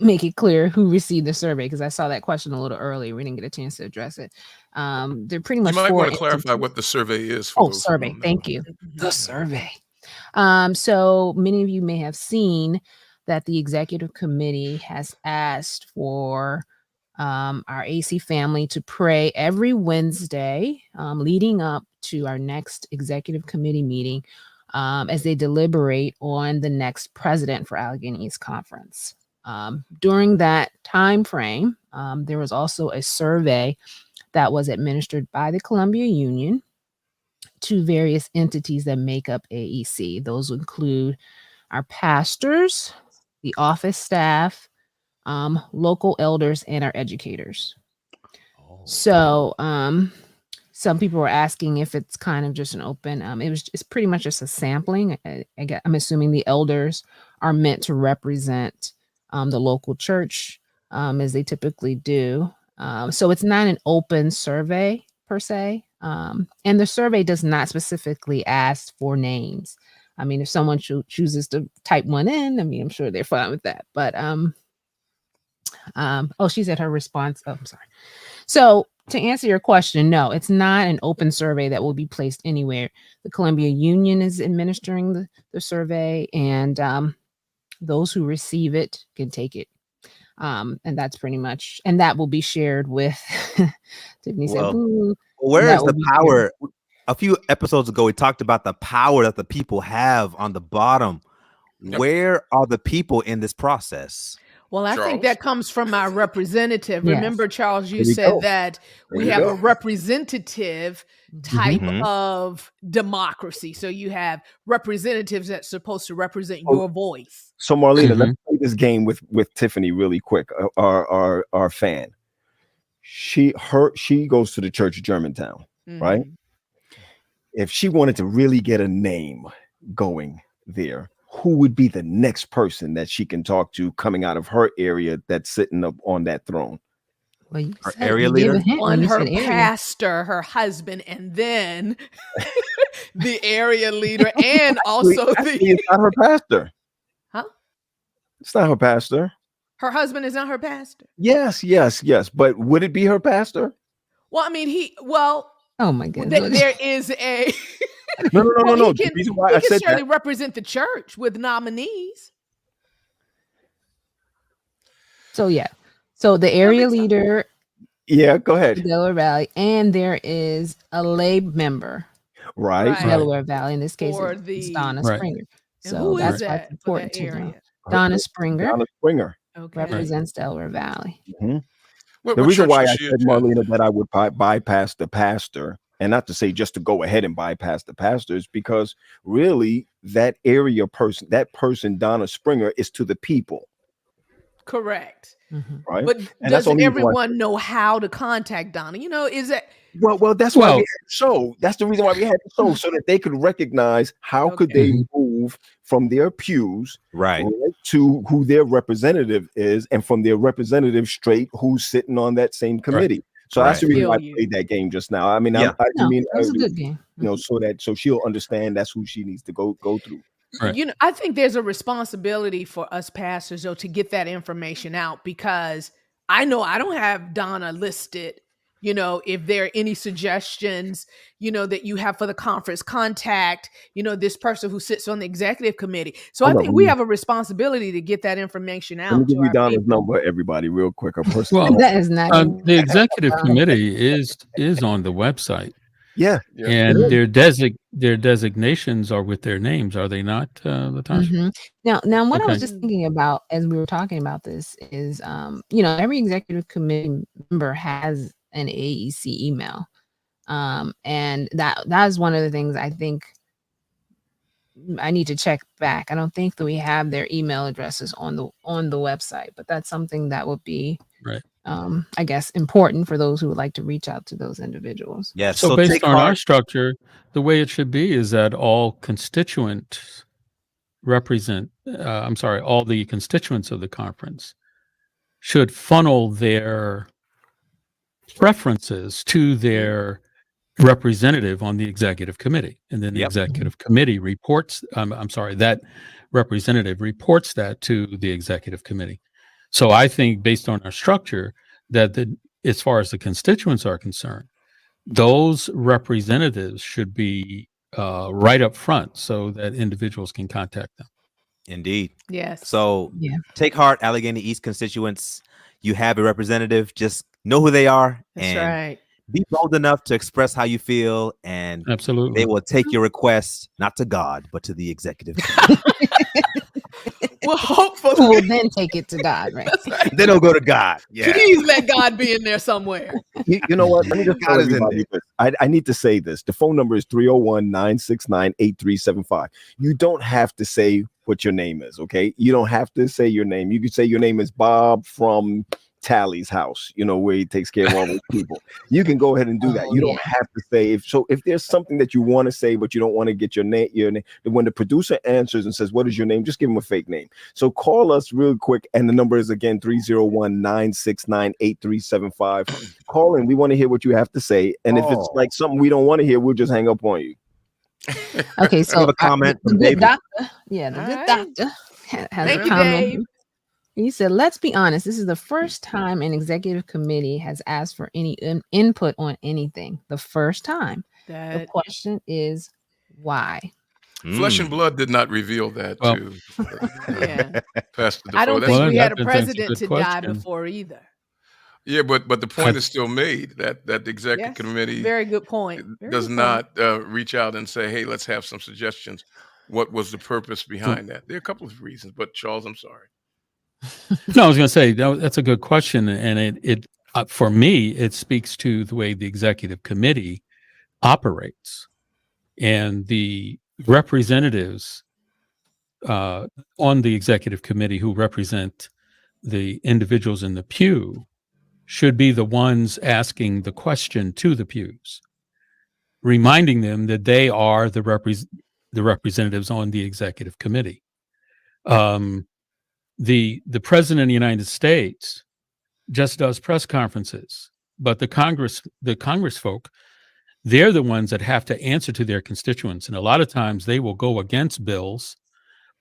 S1: make it clear who received the survey, because I saw that question a little early. We didn't get a chance to address it. They're pretty much.
S4: You might want to clarify what the survey is. For
S1: survey. Thank you. The survey. So many of you may have seen that the executive committee has asked for our AC family to pray every Wednesday leading up to our next executive committee meeting as they deliberate on the next president for Allegheny East Conference. During that time frame, there was also a survey that was administered by the Columbia Union to various entities that make up AEC. Those include our pastors, the office staff, local elders, and our educators. So some people were asking if it's kind of just an open, it's pretty much just a sampling. I'm assuming the elders are meant to represent the local church as they typically do. So it's not an open survey per se. And the survey does not specifically ask for names. I mean, if someone chooses to type one in, I mean, I'm sure they're fine with that. But she said her response. Oh, I'm sorry. So to answer your question, no, it's not an open survey that will be placed anywhere. The Columbia Union is administering the survey, and those who receive it can take it. And that's pretty much, and that will be shared with Tiffany said,
S6: where is the power? A few episodes ago, we talked about the power that the people have on the bottom. Yep. Where are the people in this process?
S2: Well, I think that comes from our representative. Yes. Remember, Charles, you said that we have a representative type of democracy. So you have representatives that's supposed to represent your voice.
S3: So Marlena, let's play this game with Tiffany really quick. Our fan. She goes to the Church of Germantown, right? If she wanted to really get a name going there, who would be the next person that she can talk to coming out of her area that's sitting up on that throne?
S1: Well,
S6: her area leader,
S2: her pastor, her husband, and then the area leader, and also
S3: it's not her pastor.
S2: Huh?
S3: It's not her pastor.
S2: Her husband is not her pastor.
S3: Yes. But would it be her pastor?
S2: Well, I mean,
S1: oh my goodness.
S2: There is a
S3: no.
S2: He can certainly represent the church with nominees.
S1: So the area leader.
S3: Yeah, go ahead.
S1: Delaware Valley, and there is a lay member,
S3: right?
S1: Delaware Valley. In this case, it's Donna Springer.
S2: And so that's why it's important to know.
S1: Donna Springer represents
S2: Okay.
S1: Delaware Valley.
S3: The reason why I said, Marlena, that I would bypass the pastor, and not to say just to go ahead and bypass the pastor, is because really that area person, Donna Springer, is to the people.
S2: Correct.
S3: Right.
S2: But does everyone know how to contact Donna? Is it?
S3: Well, that's why we had the show. That's the reason why we had the show, so that they could recognize how could they move from their pews to who their representative is, and from their representative straight who's sitting on that same committee. So that's the reason why I played that game just now. I mean, I mean,
S1: it was a good game.
S3: So she'll understand that's who she needs to go through.
S2: Right. I think there's a responsibility for us pastors, though, to get that information out, because I know I don't have Donna listed. If there are any suggestions, that you have for the conference, contact, this person who sits on the executive committee. So I think we have a responsibility to get that information out.
S3: Let me give you Donna's number, everybody, real quick.
S1: That is not
S5: the executive committee is on the website.
S3: Yeah.
S5: And their designations are with their names, are they not, Latasha?
S1: Now what I was just thinking about as we were talking about this is, every executive committee member has an AEC email. And that is one of the things I think I need to check back. I don't think that we have their email addresses on the website, but that's something that would be I guess important for those who would like to reach out to those individuals.
S6: Yes.
S5: So based on our structure, the way it should be is that all constituents represent, all the constituents of the conference should funnel their preferences to their representative on the executive committee. And then the executive committee reports, that representative reports that to the executive committee. So I think based on our structure that as far as the constituents are concerned, those representatives should be right up front so that individuals can contact them.
S6: Indeed.
S2: Yes.
S6: So take heart, Allegheny East constituents. You have a representative. Just know who they are.
S2: That's right.
S6: Be bold enough to express how you feel, and
S5: absolutely
S6: they will take your request not to God but to the executive.
S2: Well, hopefully.
S1: We'll then take it to God, right?
S6: Then it'll go to God. Yeah.
S2: Please let God be in there somewhere.
S3: You know what? Let me just tell
S6: God is in
S3: everybody this. I need to say this. The phone number is 301-969-8375. You don't have to say what your name is, okay? You don't have to say your name. You can say your name is Bob from Tally's house, where he takes care of all those people. You can go ahead and do that. You don't have to say if there's something that you want to say, but you don't want to get your name, when the producer answers and says, "What is your name?" just give him a fake name. So call us real quick. And the number is again 301-969-8375. Call in. We want to hear what you have to say. And if it's like something we don't want to hear, we'll just hang up on you.
S1: Okay, so
S6: a comment
S1: the
S6: from
S1: good
S6: David.
S1: doctor, the good
S2: right.
S1: doctor has
S2: Thank
S1: a
S2: you,
S1: comment.
S2: Dave.
S1: He said, "Let's be honest. This is the first time an executive committee has asked for any input on anything. The first time. The question is why."
S4: Flesh and blood did not reveal that to Pastor Defoe.
S2: I don't
S4: That's
S2: think
S5: Well,
S2: we had a
S5: that's a
S2: president
S5: good
S2: to die
S5: question.
S2: before either.
S4: Yeah, but the point is still made that the executive committee
S2: Very good point.
S4: does not reach out and say, "Hey, let's have some suggestions." What was the purpose behind that? There are a couple of reasons, but Charles, I'm sorry.
S5: No, I was going to say that's a good question, and it for me it speaks to the way the executive committee operates, and the representatives on the executive committee who represent the individuals in the pew should be the ones asking the question to the pews, reminding them that they are the representatives on the executive committee. The president of the United States just does press conferences, but the Congress folk, they're the ones that have to answer to their constituents. And a lot of times they will go against bills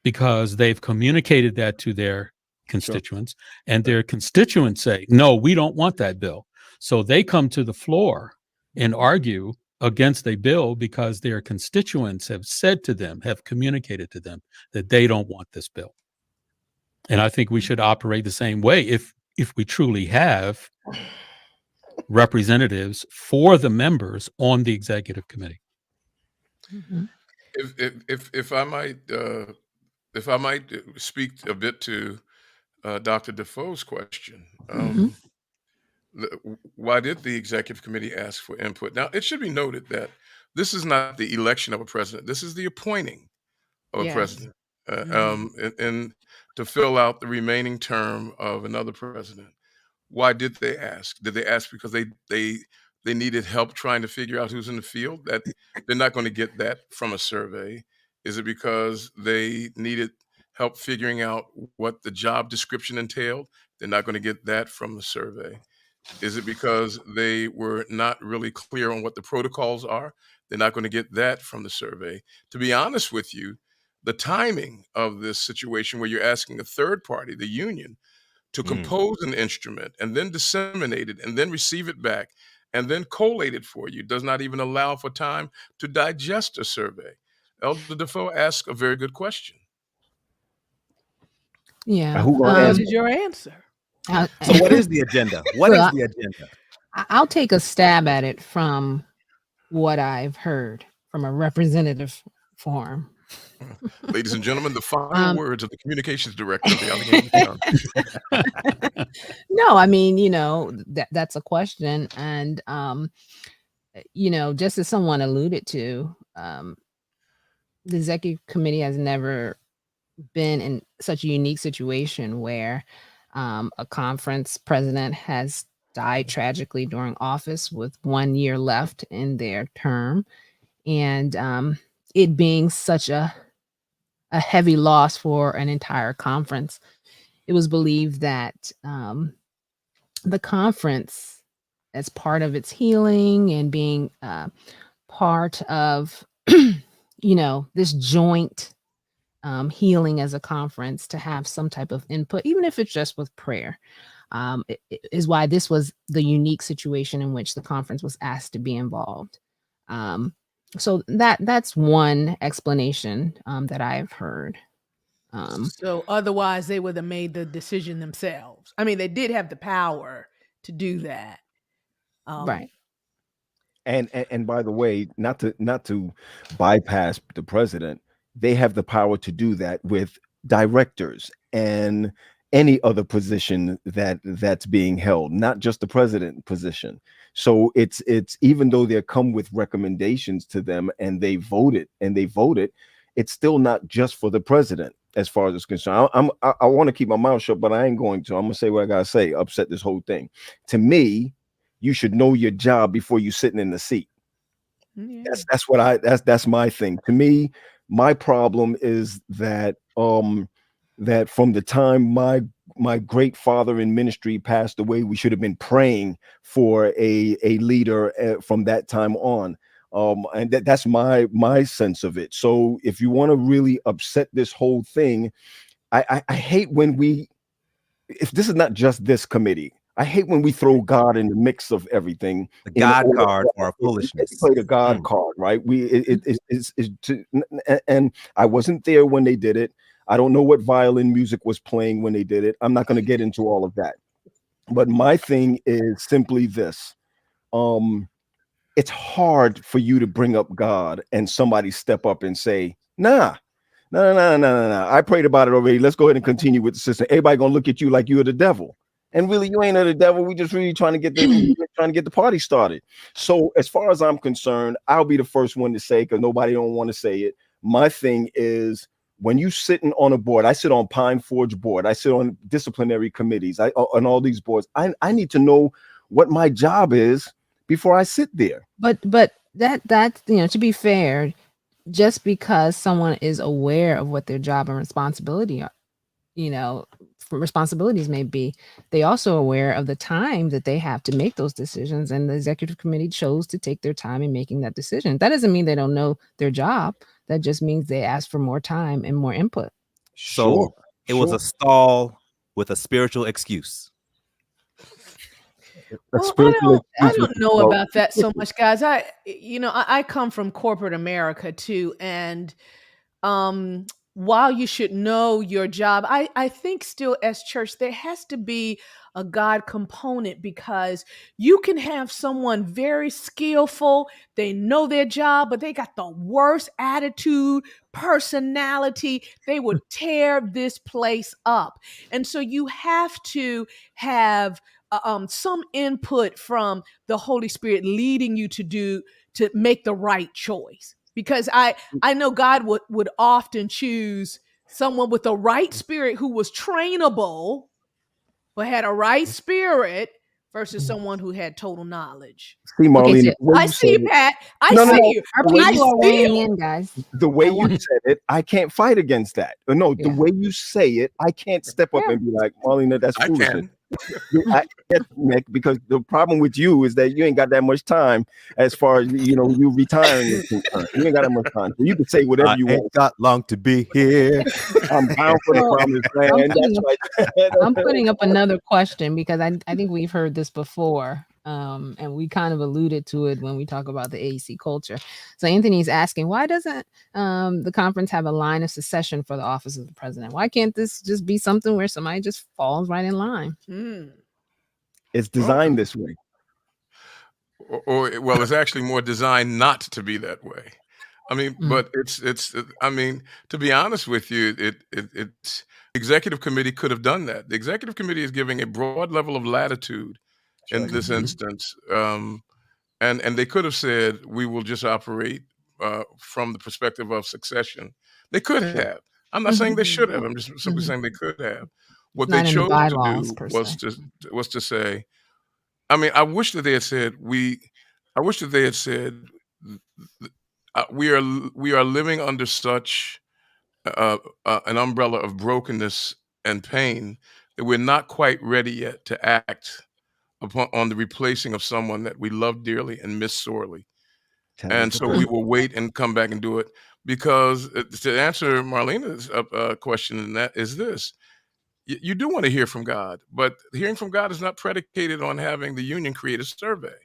S5: because they've communicated that to their constituents, and their constituents say, "No, we don't want that bill." So they come to the floor and argue against a bill because their constituents have said to them, have communicated to them that they don't want this bill. And I think we should operate the same way if we truly have representatives for the members on the executive committee.
S1: Mm-hmm.
S4: If I might speak a bit to Dr. Defoe's question, why did the executive committee ask for input? Now, it should be noted that this is not the election of a president. This is the appointing of a president, and to fill out the remaining term of another president. Why did they ask? Did they ask because they needed help trying to figure out who's in the field? That they're not going to get that from a survey. Is it because they needed help figuring out what the job description entailed? They're not going to get that from the survey. Is it because they were not really clear on what the protocols are? They're not going to get that from the survey. To be honest with you, the timing of this situation where you're asking a third party, the union, to compose an instrument and then disseminate it and then receive it back and then collate it for you does not even allow for time to digest a survey. Elder Defoe asked a very good question.
S1: Yeah.
S2: What is your answer?
S6: So what is the agenda? What is the agenda?
S1: I'll take a stab at it from what I've heard from a representative forum.
S4: Ladies and gentlemen, the final words of the communications director of the Allegheny County.
S1: No, I mean, that's a question. And, just as someone alluded to, the executive committee has never been in such a unique situation where a conference president has died tragically during office with 1 year left in their term. And it being such a heavy loss for an entire conference, it was believed that the conference, as part of its healing and being part of, this joint healing as a conference, to have some type of input, even if it's just with prayer, is why this was the unique situation in which the conference was asked to be involved. So that's one explanation that I've heard.
S2: So otherwise they would have made the decision themselves. I mean, they did have the power to do that.
S1: Right.
S3: And by the way, not to bypass the president, they have the power to do that with directors and any other position that's being held, not just the president position. So it's even though they come with recommendations to them and they voted, it's still not just for the president as far as it's concerned. I want to keep my mouth shut, but I ain't going to. I'm gonna say what I gotta say. Upset this whole thing. To me, you should know your job before you're sitting in the seat.
S2: Yeah.
S3: That's my thing. To me, my problem is that that from the time my great father in ministry passed away, we should have been praying for a leader from that time on. And that's my sense of it. So if you want to really upset this whole thing, I hate when if this is not just this committee, I hate when we throw God in the mix of everything.
S6: The God card for our foolishness.
S3: Play the God card, right? And I wasn't there when they did it. I don't know what violin music was playing when they did it. I'm not going to get into all of that. But my thing is simply this. It's hard for you to bring up God and somebody step up and say, nah. I prayed about it already. Let's go ahead and continue with the system. Everybody going to look at you like you're the devil. And really, you ain't the devil. We just really trying to get the party started. So as far as I'm concerned, I'll be the first one to say, because nobody don't want to say it. My thing is, when you sitting on a board, I sit on Pine Forge board, I sit on disciplinary committees, on all these boards. I need to know what my job is before I sit there.
S1: But that to be fair, just because someone is aware of what their job and responsibility are, responsibilities may be, they also aware of the time that they have to make those decisions, and the executive committee chose to take their time in making that decision. That doesn't mean they don't know their job. That just means they asked for more time and more input.
S6: So it was a stall with a spiritual excuse.
S2: Well, I don't know about that so much, guys. I come from corporate America too, and while you should know your job, I think still as church there has to be a God component, because you can have someone very skillful, they know their job, but they got the worst attitude, personality. They would tear this place up. And so you have to have some input from the Holy Spirit leading you to make the right choice. Because I know God would often choose someone with the right spirit who was trainable, but had a right spirit, versus someone who had total knowledge.
S3: See, Marlena,
S2: I see you, Pat. I see you.
S1: Our people are weighing in, guys.
S3: The way you said it, I can't fight against that. No, the way you say it, I can't step up and be like, Marlena, that's foolish. I get, Nick, because the problem with you is that you ain't got that much time as far as you retiring is concerned. You ain't got that much time, so you can say whatever you want.
S6: Ain't got long to be here.
S3: I'm bound for the promised land.
S1: I'm putting up another question, because I think we've heard this before, and we kind of alluded to it when we talk about the AEC culture. So Anthony's asking, why doesn't the conference have a line of succession for the office of the president? Why can't this just be something where somebody just falls right in line?
S3: It's designed this way.
S4: Well, it's actually more designed not to be that way. I mean, but it's. I mean, to be honest with you, it's executive committee could have done that. The executive committee is giving a broad level of latitude in this instance, and they could have said we will just operate from the perspective of succession. They could have. I'm not saying they should have. I'm just simply saying they could have. What they chose to do was to say. I mean, I wish that they had said we are living under such an umbrella of brokenness and pain that we're not quite ready yet to act on the replacing of someone that we love dearly and miss sorely. And so we will wait and come back and do it, because to answer Marlena's question in that is this. You do want to hear from God, but hearing from God is not predicated on having the union create a survey.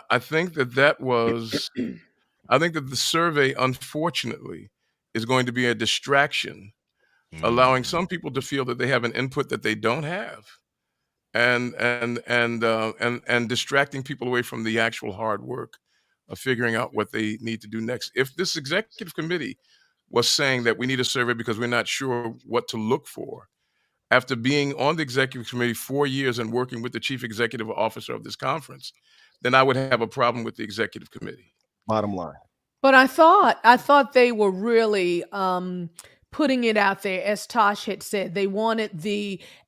S4: I think that the survey, unfortunately, is going to be a distraction, allowing some people to feel that they have an input that they don't have, and distracting people away from the actual hard work of figuring out what they need to do next. If this executive committee was saying that we need a survey because we're not sure what to look for. After being on the executive committee 4 years and working with the chief executive officer of this conference, then I would have a problem with the executive committee.
S3: Bottom line.
S2: But I thought they were really putting it out there, as Tosh had said. They wanted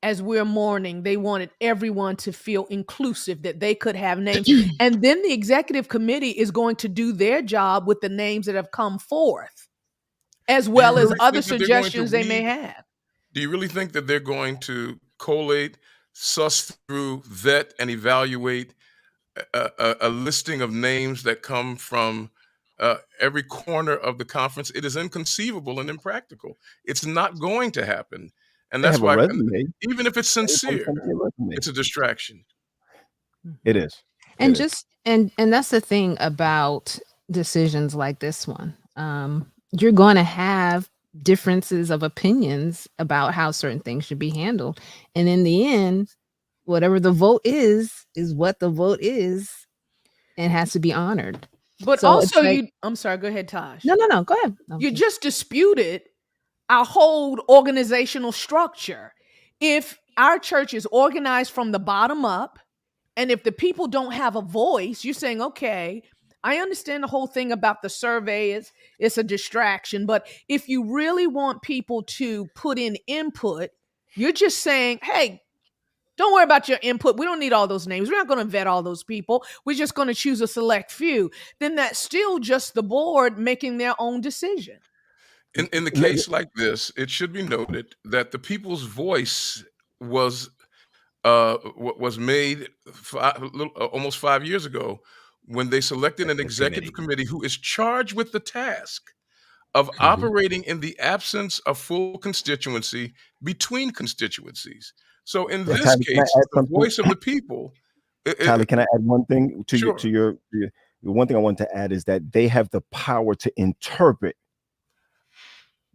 S2: as we're mourning, they wanted everyone to feel inclusive, that they could have names. And then the executive committee is going to do their job with the names that have come forth, as well as other suggestions they may have.
S4: Do you really think that they're going to collate, suss through, vet, and evaluate a listing of names that come from every corner of the conference? It is inconceivable and impractical. It's not going to happen. And that's why, even if it's sincere, it's a distraction.
S3: It is.
S1: And and that's the thing about decisions like this one. You're going to have differences of opinions about how certain things should be handled. And in the end, whatever the vote is what the vote is and has to be honored.
S2: But so also, I'm sorry, go ahead, Tosh.
S1: No, go ahead.
S2: You just disputed our whole organizational structure. If our church is organized from the bottom up, and if the people don't have a voice, you're saying, okay, I understand the whole thing about the survey it's a distraction, but if you really want people to put in input, you're just saying, hey, don't worry about your input. We don't need all those names. We're not going to vet all those people. We're just going to choose a select few. Then that's still just the board making their own decision.
S4: In the case like this, it should be noted that the people's voice was made almost 5 years ago, when they selected an executive committee who is charged with the task of operating in the absence of full constituency between constituencies. So in this case, the voice of the people.
S3: Tyler, can I add one thing to
S4: Sure.
S3: your one thing I want to add is that they have the power to interpret.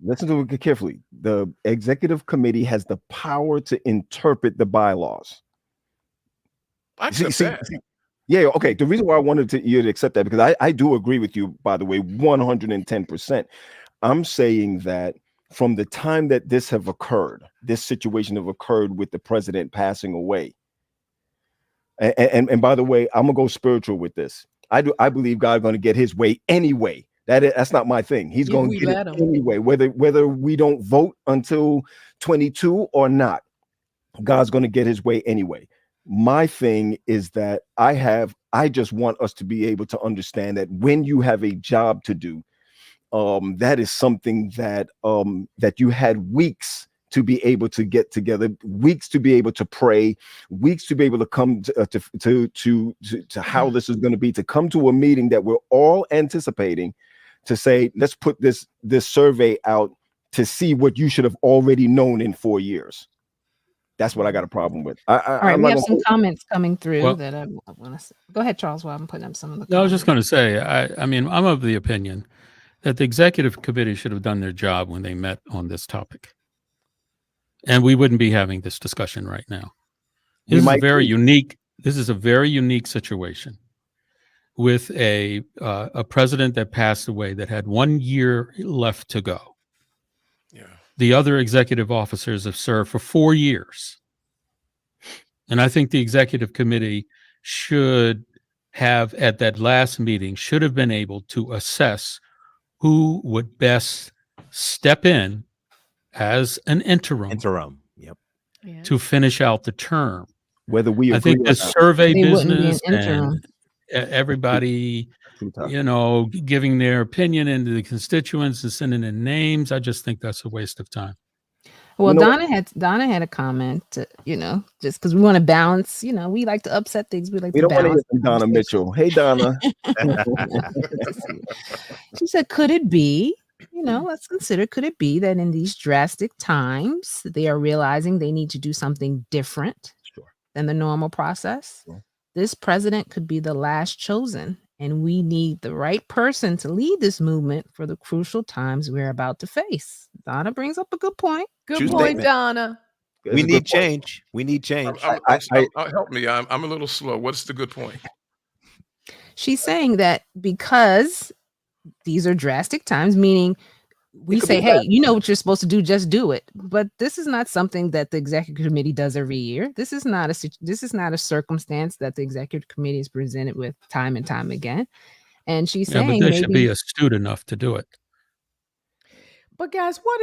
S3: Listen to it carefully. The executive committee has the power to interpret the bylaws.
S4: I accept that.
S3: Yeah, okay. The reason why I wanted you to accept that, because I do agree with you, by the way, 110%. I'm saying that from the time that this situation have occurred with the president passing away, and by the way, I'm gonna go spiritual with this. I believe God's gonna get his way anyway. That's not my thing. He's going to get it anyway, whether we don't vote until 22 or not. God's going to get his way anyway. My thing is that I just want us to be able to understand that when you have a job to do, that is something that you had weeks to be able to get together, weeks to be able to pray, weeks to be able to come to how this is going to be, to come to a meeting that we're all anticipating, to say, let's put this survey out to see what you should have already known in 4 years. That's what I got a problem with.
S1: All right, we have some comments coming through that I want to say. Go ahead, Charles, while I'm putting up some of the comments.
S5: I was just going to say, I mean, I'm of the opinion that the executive committee should have done their job when they met on this topic. And we wouldn't be having this discussion right now. This is a very unique situation with a president that passed away that had 1 year left to go.
S4: Yeah.
S5: The other executive officers have served for 4 years. And I think the executive committee should have, at that last meeting, should have been able to assess who would best step in as an interim.
S6: Yep.
S5: To finish out the term.
S3: Whether we agree,
S5: I think the survey business
S1: an
S5: and everybody, giving their opinion into the constituents and sending in names, I just think that's a waste of time.
S1: Well, Donna had a comment, just because we want to balance, we like to upset things. We don't
S3: want to hear from Donna Mitchell. Hey, Donna.
S1: She said, could it be, let's consider, could it be that in these drastic times, they are realizing they need to do something different than the normal process? Sure. This president could be the last chosen, and we need the right person to lead this movement for the crucial times we're about to face. Donna brings up a good point.
S2: Good point, Donna.
S6: We need change. We need change.
S4: Help me. I'm a little slow. What's the good point?
S1: She's saying that because these are drastic times, meaning we say, hey, you know what you're supposed to do, just do it. But this is not something that the executive committee does every year. This is not a circumstance that the executive committee is presented with time and time again. And she's saying,
S5: but they should be astute enough to do it.
S2: But guys, what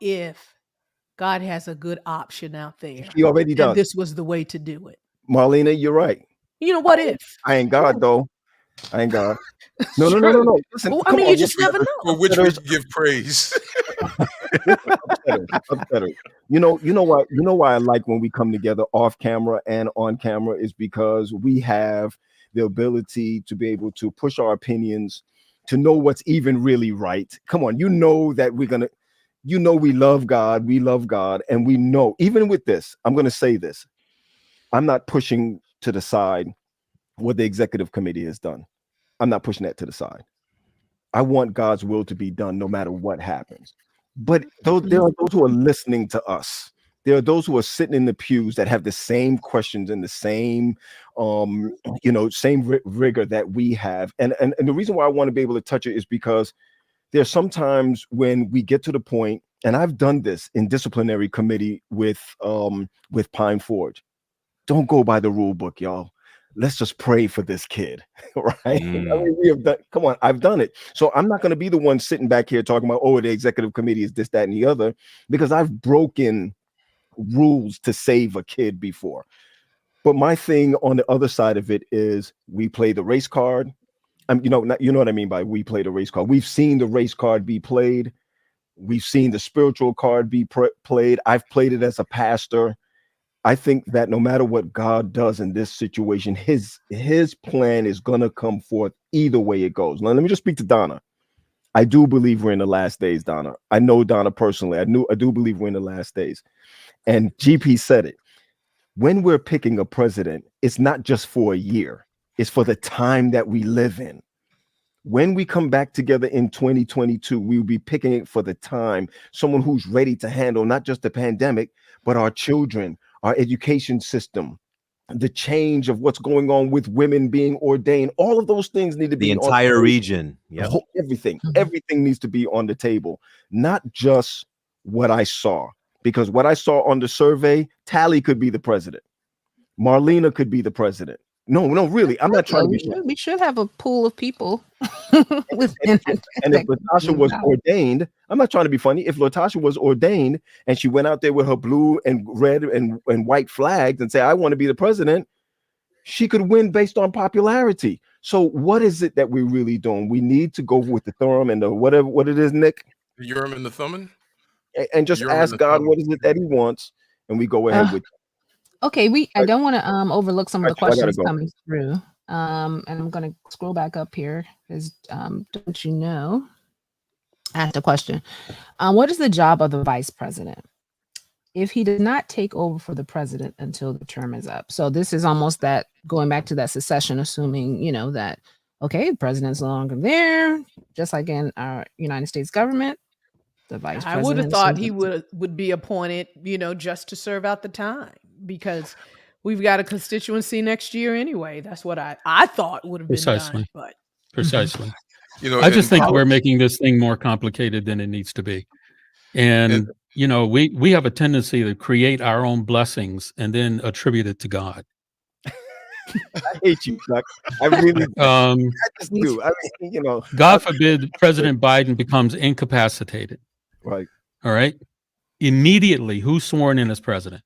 S2: if God has a good option out there?
S3: He already does.
S2: This was the way to do it.
S3: Marlena, you're right.
S2: You know, what if?
S3: I ain't God, though. I ain't God. No. Listen,
S2: well, I mean, you just never know.
S4: For which we give praise.
S3: Upsetter. You know why I like when we come together off camera and on camera is because we have the ability to be able to push our opinions, to know what's even really right. Come on, you know that we love God, and we know, even with this, I'm gonna say this. I'm not pushing to the side what the executive committee has done. I'm not pushing that to the side. I want God's will to be done no matter what happens. But there are those who are listening to us. There are those who are sitting in the pews that have the same questions and the same, same rigor that we have. And the reason why I want to be able to touch it is because there's sometimes when we get to the point, and I've done this in disciplinary committee with Pine Forge. Don't go by the rule book, y'all. Let's just pray for this kid, right? I mean, we have done. Come on, I've done it. So I'm not going to be the one sitting back here talking about, the executive committee is this, that, and the other, because I've broken rules to save a kid before. But my thing on the other side of it is we play the race card. You know what I mean by we play the race card. We've seen the race card be played. We've seen the spiritual card be played. I've played it as a pastor. I think that no matter what God does in this situation, his plan is going to come forth either way it goes. Now, let me just speak to Donna. I do believe we're in the last days, Donna. I know Donna personally. I do believe we're in the last days. And GP said it. When we're picking a president, it's not just for a year. It's for the time that we live in. When we come back together in 2022, we will be picking it for the time, someone who's ready to handle not just the pandemic, but our children, our education system, the change of what's going on with women being ordained. All of those things need to be
S6: the entire region.
S3: Yeah, everything needs to be on the table, not just what I saw, because what I saw on the survey, Tally could be the president. Marlena could be the president. No, really, I'm not trying to be.
S1: We should have a pool of people.
S3: And if Latasha was ordained, I'm not trying to be funny. If Latasha was ordained and she went out there with her blue and red and white flags and say, I want to be the president, she could win based on popularity. So what is it that we're really doing? We need to go with the Thummim and the whatever, what it is, Nick?
S4: The Urim and the Thummim?
S3: And just ask God what is it that he wants, and we go ahead with it.
S1: Okay, I don't want to overlook some of the questions coming through. And I'm going to scroll back up here because don't you know? I asked a question. What is the job of the vice president if he does not take over for the president until the term is up? So this is almost that going back to that succession, assuming, that, okay, the president's no longer there, just like in our United States government. The vice president.
S2: I would have thought he would be appointed, just to serve out the time, because we've got a constituency next year anyway. That's what I thought would have been done. But
S5: precisely. I just think we're making this thing more complicated than it needs to be. And we have a tendency to create our own blessings and then attribute it to God.
S3: I hate you, Chuck. I really I just do. I mean,
S5: God forbid President Biden becomes incapacitated.
S3: Right.
S5: All right. Immediately, who's sworn in as president?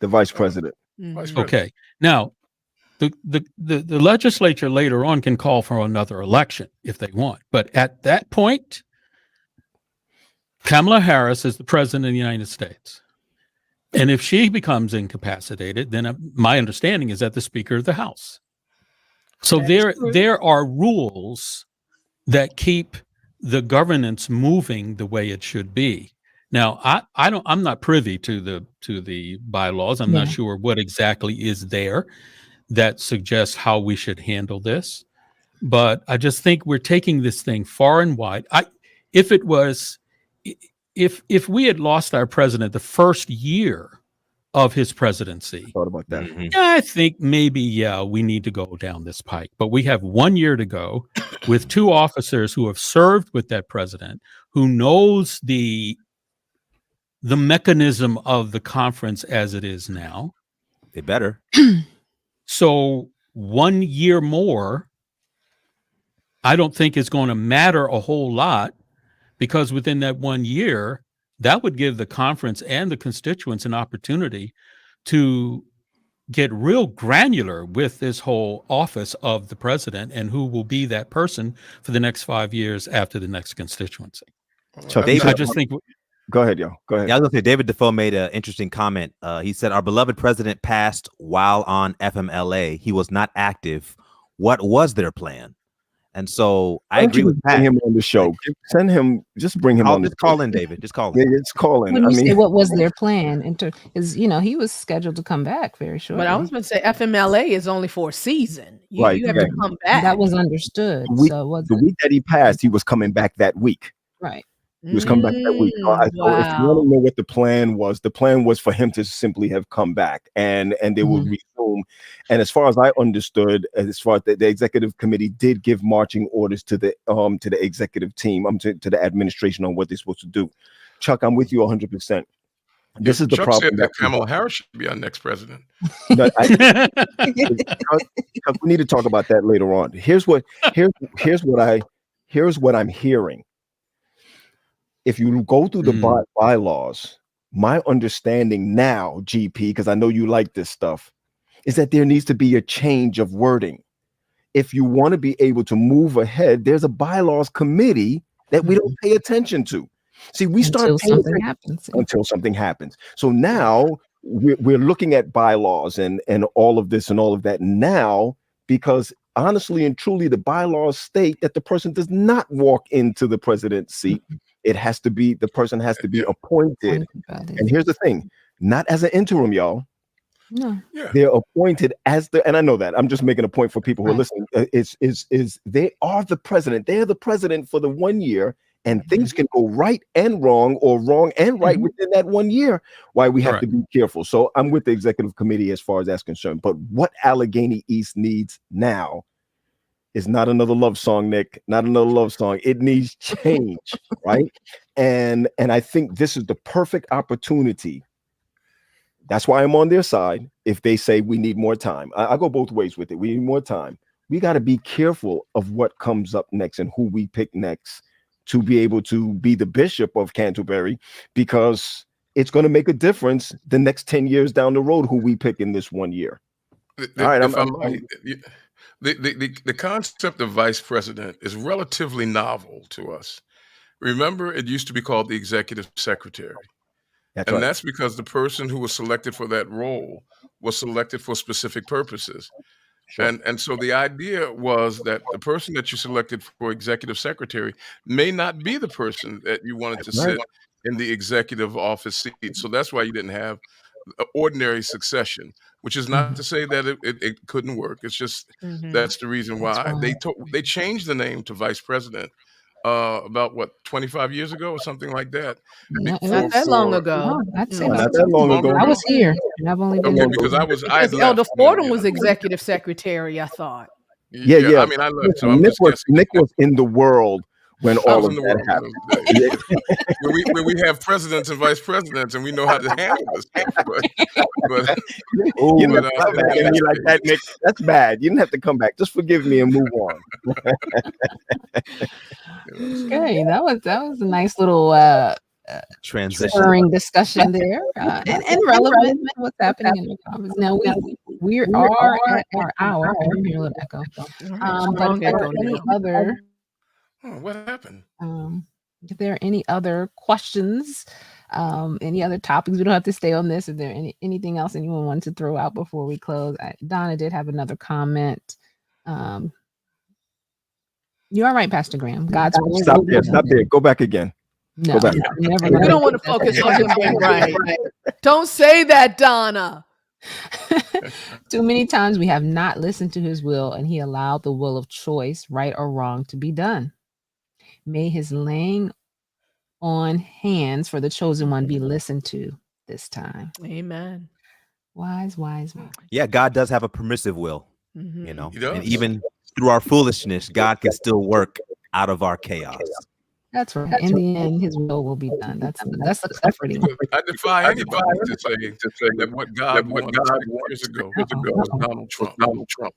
S3: The vice president.
S5: Okay. Now, the legislature later on can call for another election if they want. But at that point, Kamala Harris is the president of the United States. And if she becomes incapacitated, then my understanding is that the Speaker of the House. So there are rules that keep the governance moving the way it should be. Now, I'm not privy to the bylaws. I'm not sure what exactly is there that suggests how we should handle this. But I just think we're taking this thing far and wide. If we had lost our president the first year of his presidency.
S3: Thought about that.
S5: I think maybe, yeah, we need to go down this pike, but we have 1 year to go with 2 officers who have served with that president, who knows the mechanism of the conference as it is now.
S6: They better.
S5: So 1 year more, I don't think it's going to matter a whole lot, because within that 1 year, that would give the conference and the constituents an opportunity to get real granular with this whole office of the president and who will be that person for the next 5 years after the next constituency.
S3: Chuck,
S5: I just think.
S3: Go ahead, yo. Go ahead.
S6: Yeah, I was going to say, David Defoe made an interesting comment. He said, our beloved president passed while on FMLA. He was not active. What was their plan? And so I agree with Pat.
S3: Bring him on the show. Send him. Just bring him on.
S6: Just call in, David. Just call in.
S3: Yeah, it's calling.
S1: When you say what was their plan, he was scheduled to come back very shortly.
S2: But I was going to say FMLA is only for a season. You have to come back.
S1: That was understood.
S3: The week that he passed, he was coming back that week.
S1: Right.
S3: He was coming back that week. So if you want to know what the plan was for him to simply have come back and they will resume. And as far as I understood, as far as the executive committee did give marching orders to the executive team, to the administration on what they're supposed to do. Chuck, I'm with you 100%. This is the problem.
S4: Said that Kamala Harris should be our next president.
S3: No, we need to talk about that later on. Here's what I'm hearing. If you go through the bylaws, my understanding now, GP, because I know you like this stuff, is that there needs to be a change of wording. If you want to be able to move ahead, there's a bylaws committee that we don't pay attention to. See, we start until something happens. So now we're looking at bylaws and all of this and all of that now, because honestly and truly, the bylaws state that the person does not walk into the president's seat. It has to be, the person has to be appointed. And here's the thing, not as an interim, y'all.
S1: No.
S3: Yeah. They're appointed as and I know that. I'm just making a point for people who are listening. They are the president. They are the president for the 1 year, and things can go right and wrong, or wrong and right within that 1 year. Why we have to be careful. So I'm with the executive committee as far as that's concerned. But what Allegheny East needs now is not another love song, Nick. Not another love song. It needs change, right? And I think this is the perfect opportunity. That's why I'm on their side. If they say we need more time, I go both ways with it. We need more time. We got to be careful of what comes up next and who we pick next to be able to be the bishop of Canterbury, because it's going to make a difference the next 10 years down the road who we pick in this 1 year. All right,
S4: the concept of vice president is relatively novel to us. Remember, it used to be called the executive secretary. That's because the person who was selected for that role was selected for specific purposes. Sure. And so the idea was that the person that you selected for executive secretary may not be the person that you wanted to sit in the executive office seat. So that's why you didn't have ordinary succession, which is not to say that it couldn't work. It's just that's the reason why they changed the name to vice president about 25 years ago or something like that.
S2: Not that long ago.
S1: Not that long ago. I was here. I've only been
S4: because
S2: Elder Fordham was executive secretary, I thought.
S3: Yeah.
S4: I mean, I left. So
S3: Nick was in the world when all of that happened.
S4: When we have presidents and vice presidents, and we know how to handle this. But
S3: you like that, Nick? That's bad. You didn't have to come back. Just forgive me and move on.
S1: Okay, that was a nice little
S6: transition
S1: discussion there, and relevant to what's happening in the conference. Now we are at our hour. I'm hearing a little echo. But if there are any other.
S4: What happened?
S1: If there are any other questions, any other topics, we don't have to stay on this. Is there anything else anyone wants to throw out before we close? Donna did have another comment. You're all right, Pastor Graham. God's
S3: stop there. Go back again.
S1: No,
S3: go back.
S2: We don't want to focus on him being right. Don't say that, Donna.
S1: Too many times we have not listened to his will, and he allowed the will of choice, right or wrong, to be done. May his laying on hands for the chosen one be listened to this time.
S2: Amen.
S1: Wise.
S6: Yeah, God does have a permissive will, you know,
S4: He does.
S6: and even through our foolishness, God can still work out of our chaos.
S1: That's right. In the end, His will be done. That's the comforting.
S4: I defy anybody to say that what God wanted 6 years ago was Donald Trump.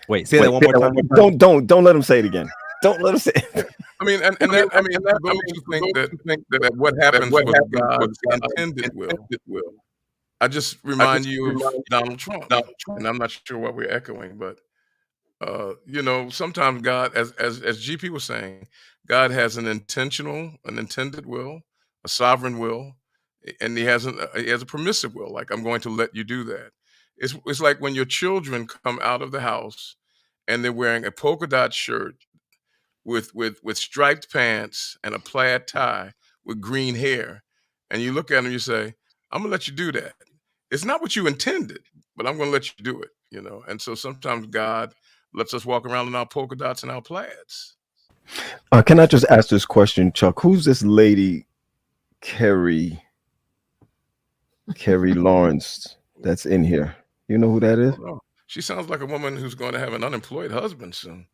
S6: Wait, say that one more time.
S3: Don't let him say it again. Don't let him say it.
S4: I mean, and those who think that what happens was God's intended will. I just remind you of Donald Trump, and I'm not sure what we're echoing, but you know, sometimes God, as GP was saying, God has an intended will, a sovereign will, and he has a permissive will. Like, I'm going to let you do that. It's like when your children come out of the house and they're wearing a polka dot shirt with striped pants and a plaid tie with green hair, and you look at them and you say, I'm gonna let you do that. It's not what you intended, but I'm gonna let you do it, you know. And so sometimes God lets us walk around in our polka dots and our plaids.
S3: Can I just ask this question, Chuck? Who's this lady, Carrie Lawrence, that's in here? You know who that is?
S4: Oh, she sounds like a woman who's going to have an unemployed husband soon.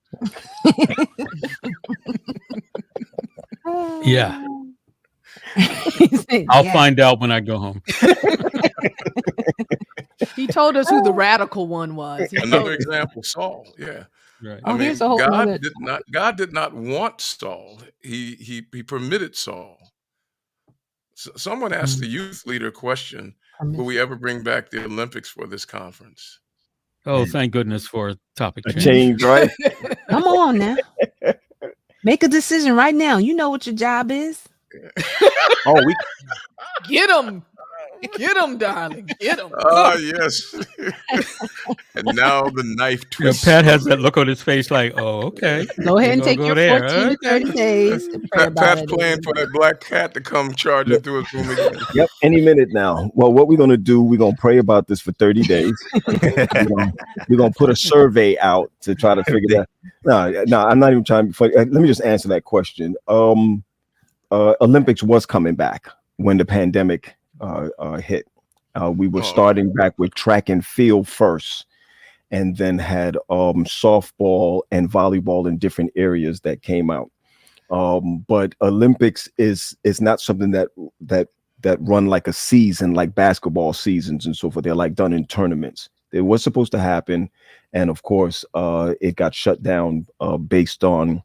S5: Yeah.
S1: Said,
S5: I'll
S1: yeah.
S5: find out when I go home.
S2: He told us who the radical one was.
S4: Another example, Saul. Yeah.
S5: Right.
S1: Oh, here's a whole other...
S4: God did not want Saul. He permitted Saul. So someone asked the youth leader a question: will we ever bring back the Olympics for this conference?
S5: Oh, thank goodness for a topic
S3: A
S5: change.
S3: change, right?
S1: Come on now. Make a decision right now. You know what your job is.
S3: Oh, we
S2: Get him. Get him, darling. Get him.
S4: Ah, yes. And now the knife
S5: Yeah,
S4: twists.
S5: Pat has that look on his face like, oh, okay.
S1: Go ahead and
S5: We're
S1: take
S5: gonna
S1: your
S5: go
S1: 14
S5: there.
S1: to 30 days to pray about
S4: Pat's
S1: it.
S4: playing for that black cat to come charging through his room again.
S3: Yep, any minute now. Well, what we're gonna do, we're gonna pray about this for 30 days. We're gonna put a survey out to try to figure that. No, I'm not even trying. Let me just answer that question. Olympics was coming back when the pandemic hit. We were starting back with track and field first, and then had softball and volleyball in different areas that came out. But Olympics is not something that run like a season, like basketball seasons and so forth. They're like done in tournaments. It was supposed to happen, and of course, it got shut down based on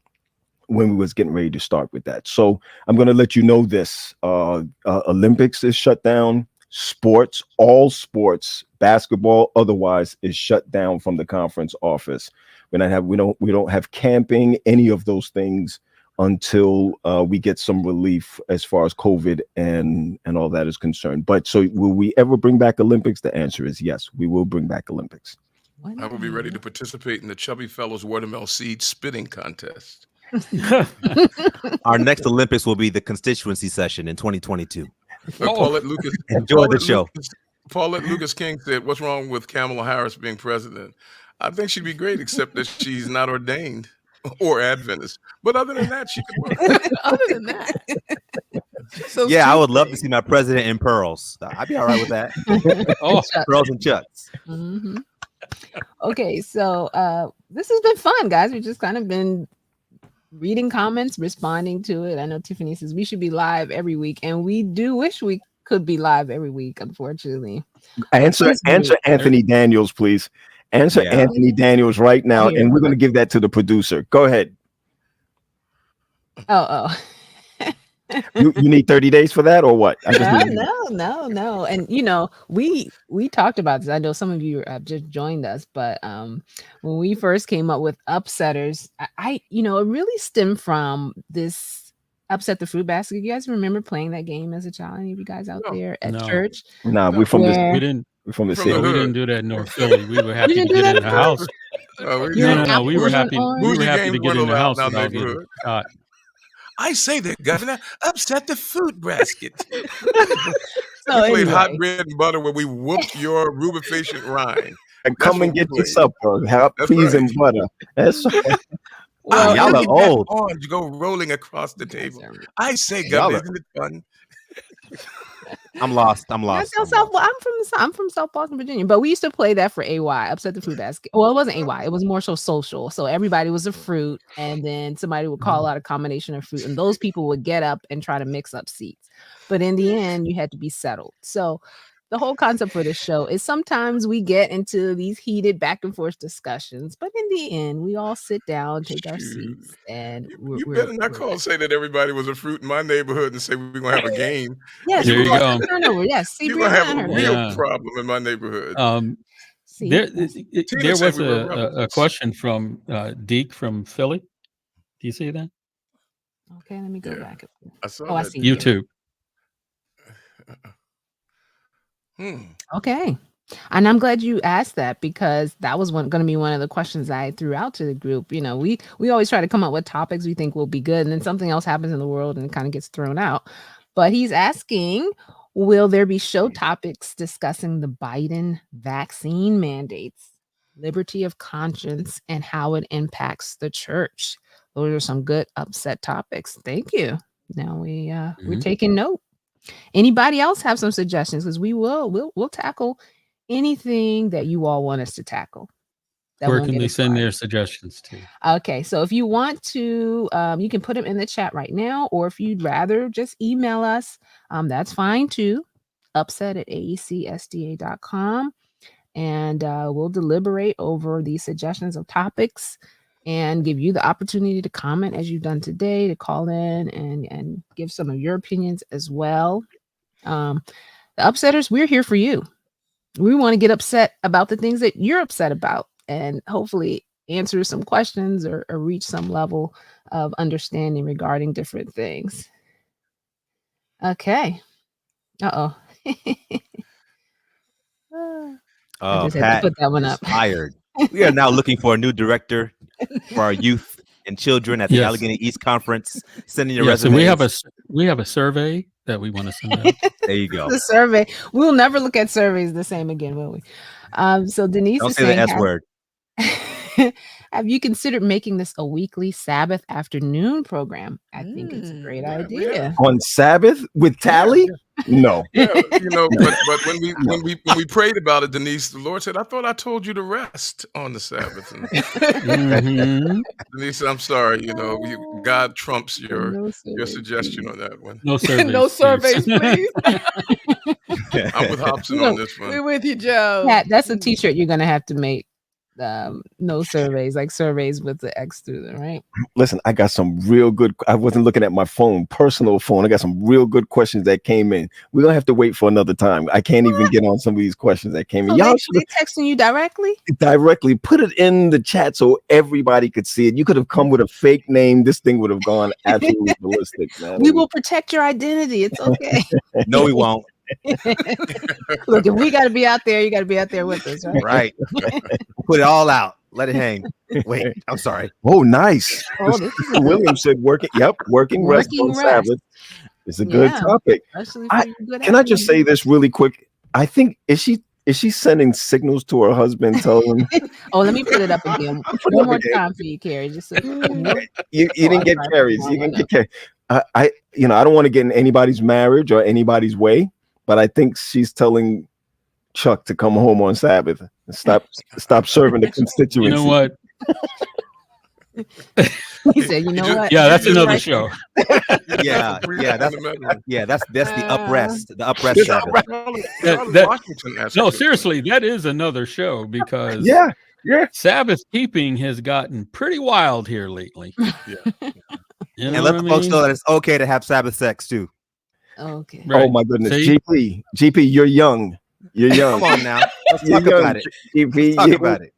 S3: when we was getting ready to start with that. So I'm going to let you know this: Olympics is shut down. Sports, all sports, basketball, otherwise, is shut down from the conference office. We don't have camping, any of those things until we get some relief as far as COVID and all that is concerned. But so will we ever bring back Olympics? The answer is yes, we will bring back Olympics.
S4: I will be ready to participate in the Chubby Fellows watermelon seed spitting contest.
S6: Our next Olympics will be the constituency session in 2022.
S4: Paulette Lucas,
S6: Enjoy the show.
S4: Paulette Lucas King said, "What's wrong with Kamala Harris being president?" I think she'd be great, except that she's not ordained or Adventist. But other than that, she could work.
S2: Other than that. So
S6: Yeah, I would love to see my president in pearls. I'd be all right with that. Pearls and chucks.
S1: Mm-hmm. Okay, so this has been fun, guys. We've just kind of been reading comments, responding to it. I know Tiffany says we should be live every week, and we do wish we could be live every week, unfortunately.
S3: Answer Anthony Daniels, please. Answer Anthony Daniels right now, and we're going to give that to the producer. Go ahead.
S1: Oh.
S3: You need 30 days for that or what?
S1: No. And you know, we talked about this. I know some of you have just joined us, but when we first came up with Upsetters, I it really stemmed from this Upset the Fruit Basket. You guys remember playing that game as a child? Any of you guys out there at church?
S3: No, we're from
S5: We didn't do that in North Philly. We were happy to get in the house. No. We were happy to get in the house without getting caught.
S4: I say that, Governor, upset the fruit basket.
S1: So
S4: we played hot bread and butter where we whooped your rubefacient rind.
S3: And come and get your supper. Have peas and butter. That's right.
S6: Well, y'all are old.
S4: You go rolling across the table. I say, Governor, isn't it fun?
S6: I'm lost. I'm lost.
S1: I'm from South Boston, Virginia, but we used to play that for AY, upset the fruit basket. Well, it wasn't AY, it was more so social. So everybody was a fruit, and then somebody would call out a combination of fruit, and those people would get up and try to mix up seats. But in the end, you had to be settled. So the whole concept for this show is sometimes we get into these heated back and forth discussions, but in the end, we all sit down, take our seats, and
S4: you better not say that everybody was a fruit in my neighborhood and say we're gonna have a game.
S1: Yes,
S5: there you go.
S1: Turnover. Yes,
S4: you're gonna have a real problem in my neighborhood.
S5: There was a question from Deke from Philly. Do you see that?
S1: Okay, let me go back.
S4: I saw
S1: I see
S5: YouTube.
S1: Okay. And I'm glad you asked that, because that was going to be one of the questions I threw out to the group. You know, we always try to come up with topics we think will be good, and then something else happens in the world and it kind of gets thrown out. But he's asking, will there be show topics discussing the Biden vaccine mandates, liberty of conscience, and how it impacts the church? Those are some good UpSet topics. Thank you. Now we're taking note. Anybody else have some suggestions? Because we'll tackle anything that you all want us to tackle.
S5: Where can they send their suggestions to?
S1: Okay, so if you want to, you can put them in the chat right now, or if you'd rather just email us, that's fine too. upset@aecsda.com, and we'll deliberate over these suggestions of topics and give you the opportunity to comment as you've done today, to call in and give some of your opinions as well. The upsetters, we're here for you. We want to get upset about the things that you're upset about, and hopefully answer some questions or reach some level of understanding regarding different things. Okay. I just had to put that one up.
S6: Fired. We are now looking for a new director for our youth and children at the Allegheny East Conference. Sending your resumes.
S5: And we have a survey that we want to send out.
S6: There you go.
S1: The survey. We'll never look at surveys the same again, will we? So Denise,
S6: don't say the S word.
S1: Have you considered making this a weekly Sabbath afternoon program? I think it's a great idea.
S3: On Sabbath with Tally? No.
S4: Yeah, but when we prayed about it, Denise, the Lord said, I thought I told you to rest on the Sabbath. And Denise said, I'm sorry, God trumps your suggestion on that one.
S5: No surveys.
S2: No surveys, please.
S4: I'm with Hobson on this one.
S2: We're with you, Joe.
S1: Pat, that's a t-shirt you're gonna have to make. No surveys, like surveys with the X through them, right?
S3: Listen, I got some real good. I wasn't looking at my personal phone. I got some real good questions that came in. We're gonna have to wait for another time. I can't even get on some of these questions that came in.
S1: Y'all should texting you directly.
S3: Directly, put it in the chat so everybody could see it. You could have come with a fake name. This thing would have gone absolutely ballistic, man.
S1: We will protect your identity. It's okay.
S6: No, we won't.
S1: Look, if we got to be out there, you got to be out there with us, right?
S6: Right. Put it all out. Let it hang. Wait, I'm sorry.
S3: Oh, nice. William said working. Yep, working rest on Sabbath is a good topic. Can I just say this really quick? I think is she sending signals to her husband, telling him?
S1: Let me put it up again. One more time for you, Carrie. Just so
S3: you didn't get Carrie's. You didn't get Carrie. I don't want to get in anybody's marriage or anybody's way. But I think she's telling Chuck to come home on Sabbath and stop serving the constituency.
S5: You know what?
S1: He said, "You know what?
S5: Yeah, that's another show."
S6: Yeah, that's the uprest. The uprest.
S5: No, seriously, that is another show because Sabbath keeping has gotten pretty wild here lately.
S6: And let the folks know that it's okay to have Sabbath sex too.
S1: Okay.
S3: Right. Oh my goodness, see? GP, you're young. You're young.
S6: Come on now. Let's talk about it.
S3: GP,
S6: talk about it.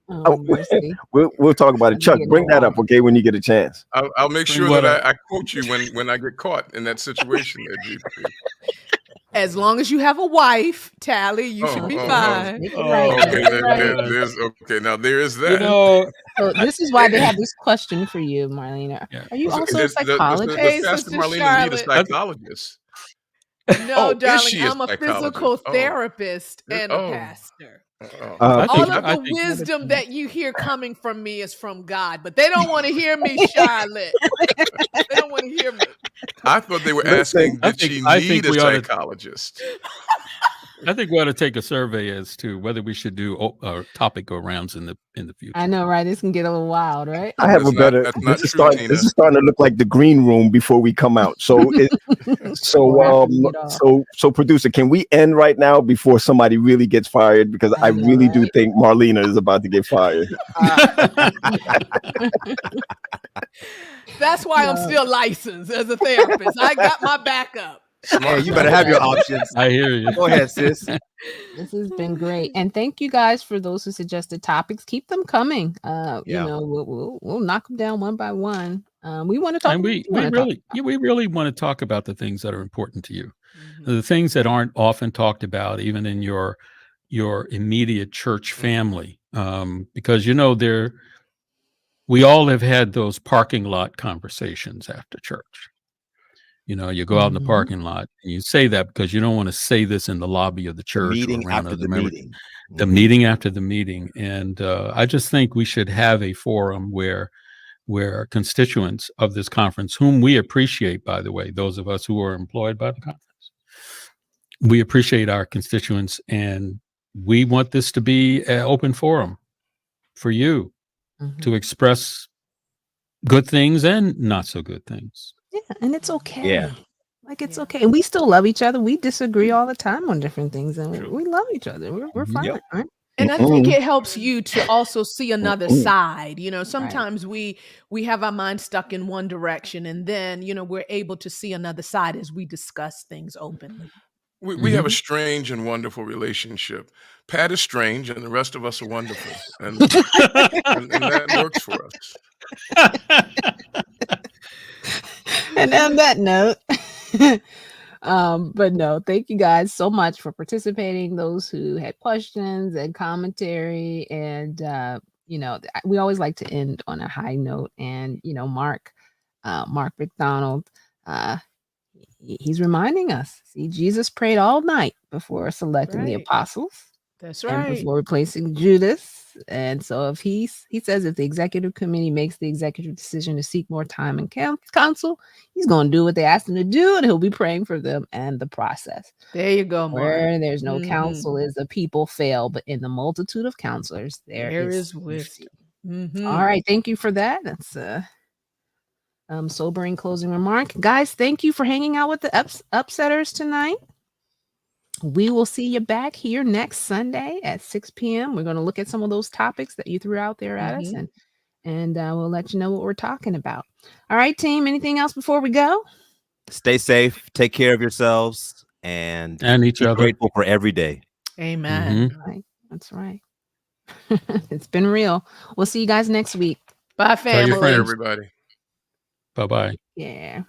S3: We'll talk about it. Chuck, bring that up, okay, when you get a chance.
S4: I'll make sure that I quote you when I get caught in that situation there, GP.
S2: As long as you have a wife, Tally, you should be fine.
S4: Okay, now there is that.
S1: So this is why they have this question for you, Marlena. Are you also a psychologist?
S4: Pastor Marlena need a psychologist.
S2: No, darling, I'm a physical therapist and a pastor. All of the wisdom that you hear coming from me is from God, but they don't want to hear me, Charlotte. They don't want want to hear.
S4: I thought they were asking, did she need a psychologist?
S5: I think we ought to take a survey as to whether we should do topic go rounds in the future.
S1: I know, right? This can get a little wild, right?
S3: I have a better. This is starting to look like the green room before we come out. So, so producer, can we end right now before somebody really gets fired? Because I really do think Marlena is about to get fired.
S2: That's why I'm still licensed as a therapist. I got my backup.
S6: Hey, you better have your options.
S5: I hear you.
S6: Go ahead, sis.
S1: This has been great, and thank you guys for those who suggested topics. Keep them coming. You know, we'll knock them down one by one. We want to talk.
S5: And we really want to talk about the things that are important to you, the things that aren't often talked about, even in your immediate church family, because we all have had those parking lot conversations after church. You know, you go out in the parking lot and you say that because you don't want to say this in the lobby of the church. The meeting after the meeting. The meeting after the meeting. And I just think we should have a forum where constituents of this conference, whom we appreciate, by the way, those of us who are employed by the conference, we appreciate our constituents, and we want this to be an open forum for you to express good things and not so good things.
S1: Yeah, and it's okay.
S3: Yeah.
S1: Like, it's okay. And we still love each other. We disagree all the time on different things, and we love each other. We're fine, right?
S2: And I think it helps you to also see another side. You know, sometimes we have our mind stuck in one direction, and then, you know, we're able to see another side as we discuss things openly.
S4: We have a strange and wonderful relationship. Pat is strange, and the rest of us are wonderful, and that works for us.
S1: And on that note, but no, thank you guys so much for participating. Those who had questions and commentary, and you know, we always like to end on a high note. And you know, Mark McDonald, he's reminding us. See, Jesus prayed all night before selecting the apostles.
S2: That's right.
S1: And before replacing Judas. And so if he says if the executive committee makes the executive decision to seek more time in council, he's going to do what they asked him to do, and he'll be praying for them and the process.
S2: There you go, Mark.
S1: Where there's no counsel is the people fail, but in the multitude of counselors, there is wisdom. All right. Thank you for that. That's sobering closing remark. Guys, thank you for hanging out with the upsetters tonight. We will see you back here next Sunday at 6 p.m. We're going to look at some of those topics that you threw out there at us, and we'll let you know what we're talking about. All right, team. Anything else before we go?
S6: Stay safe. Take care of yourselves and
S5: each other.
S6: Grateful for every day.
S2: Amen.
S1: Right. That's right. It's been real. We'll see you guys next week.
S2: Bye, family.
S4: Everybody.
S5: Bye-bye.
S1: Yeah.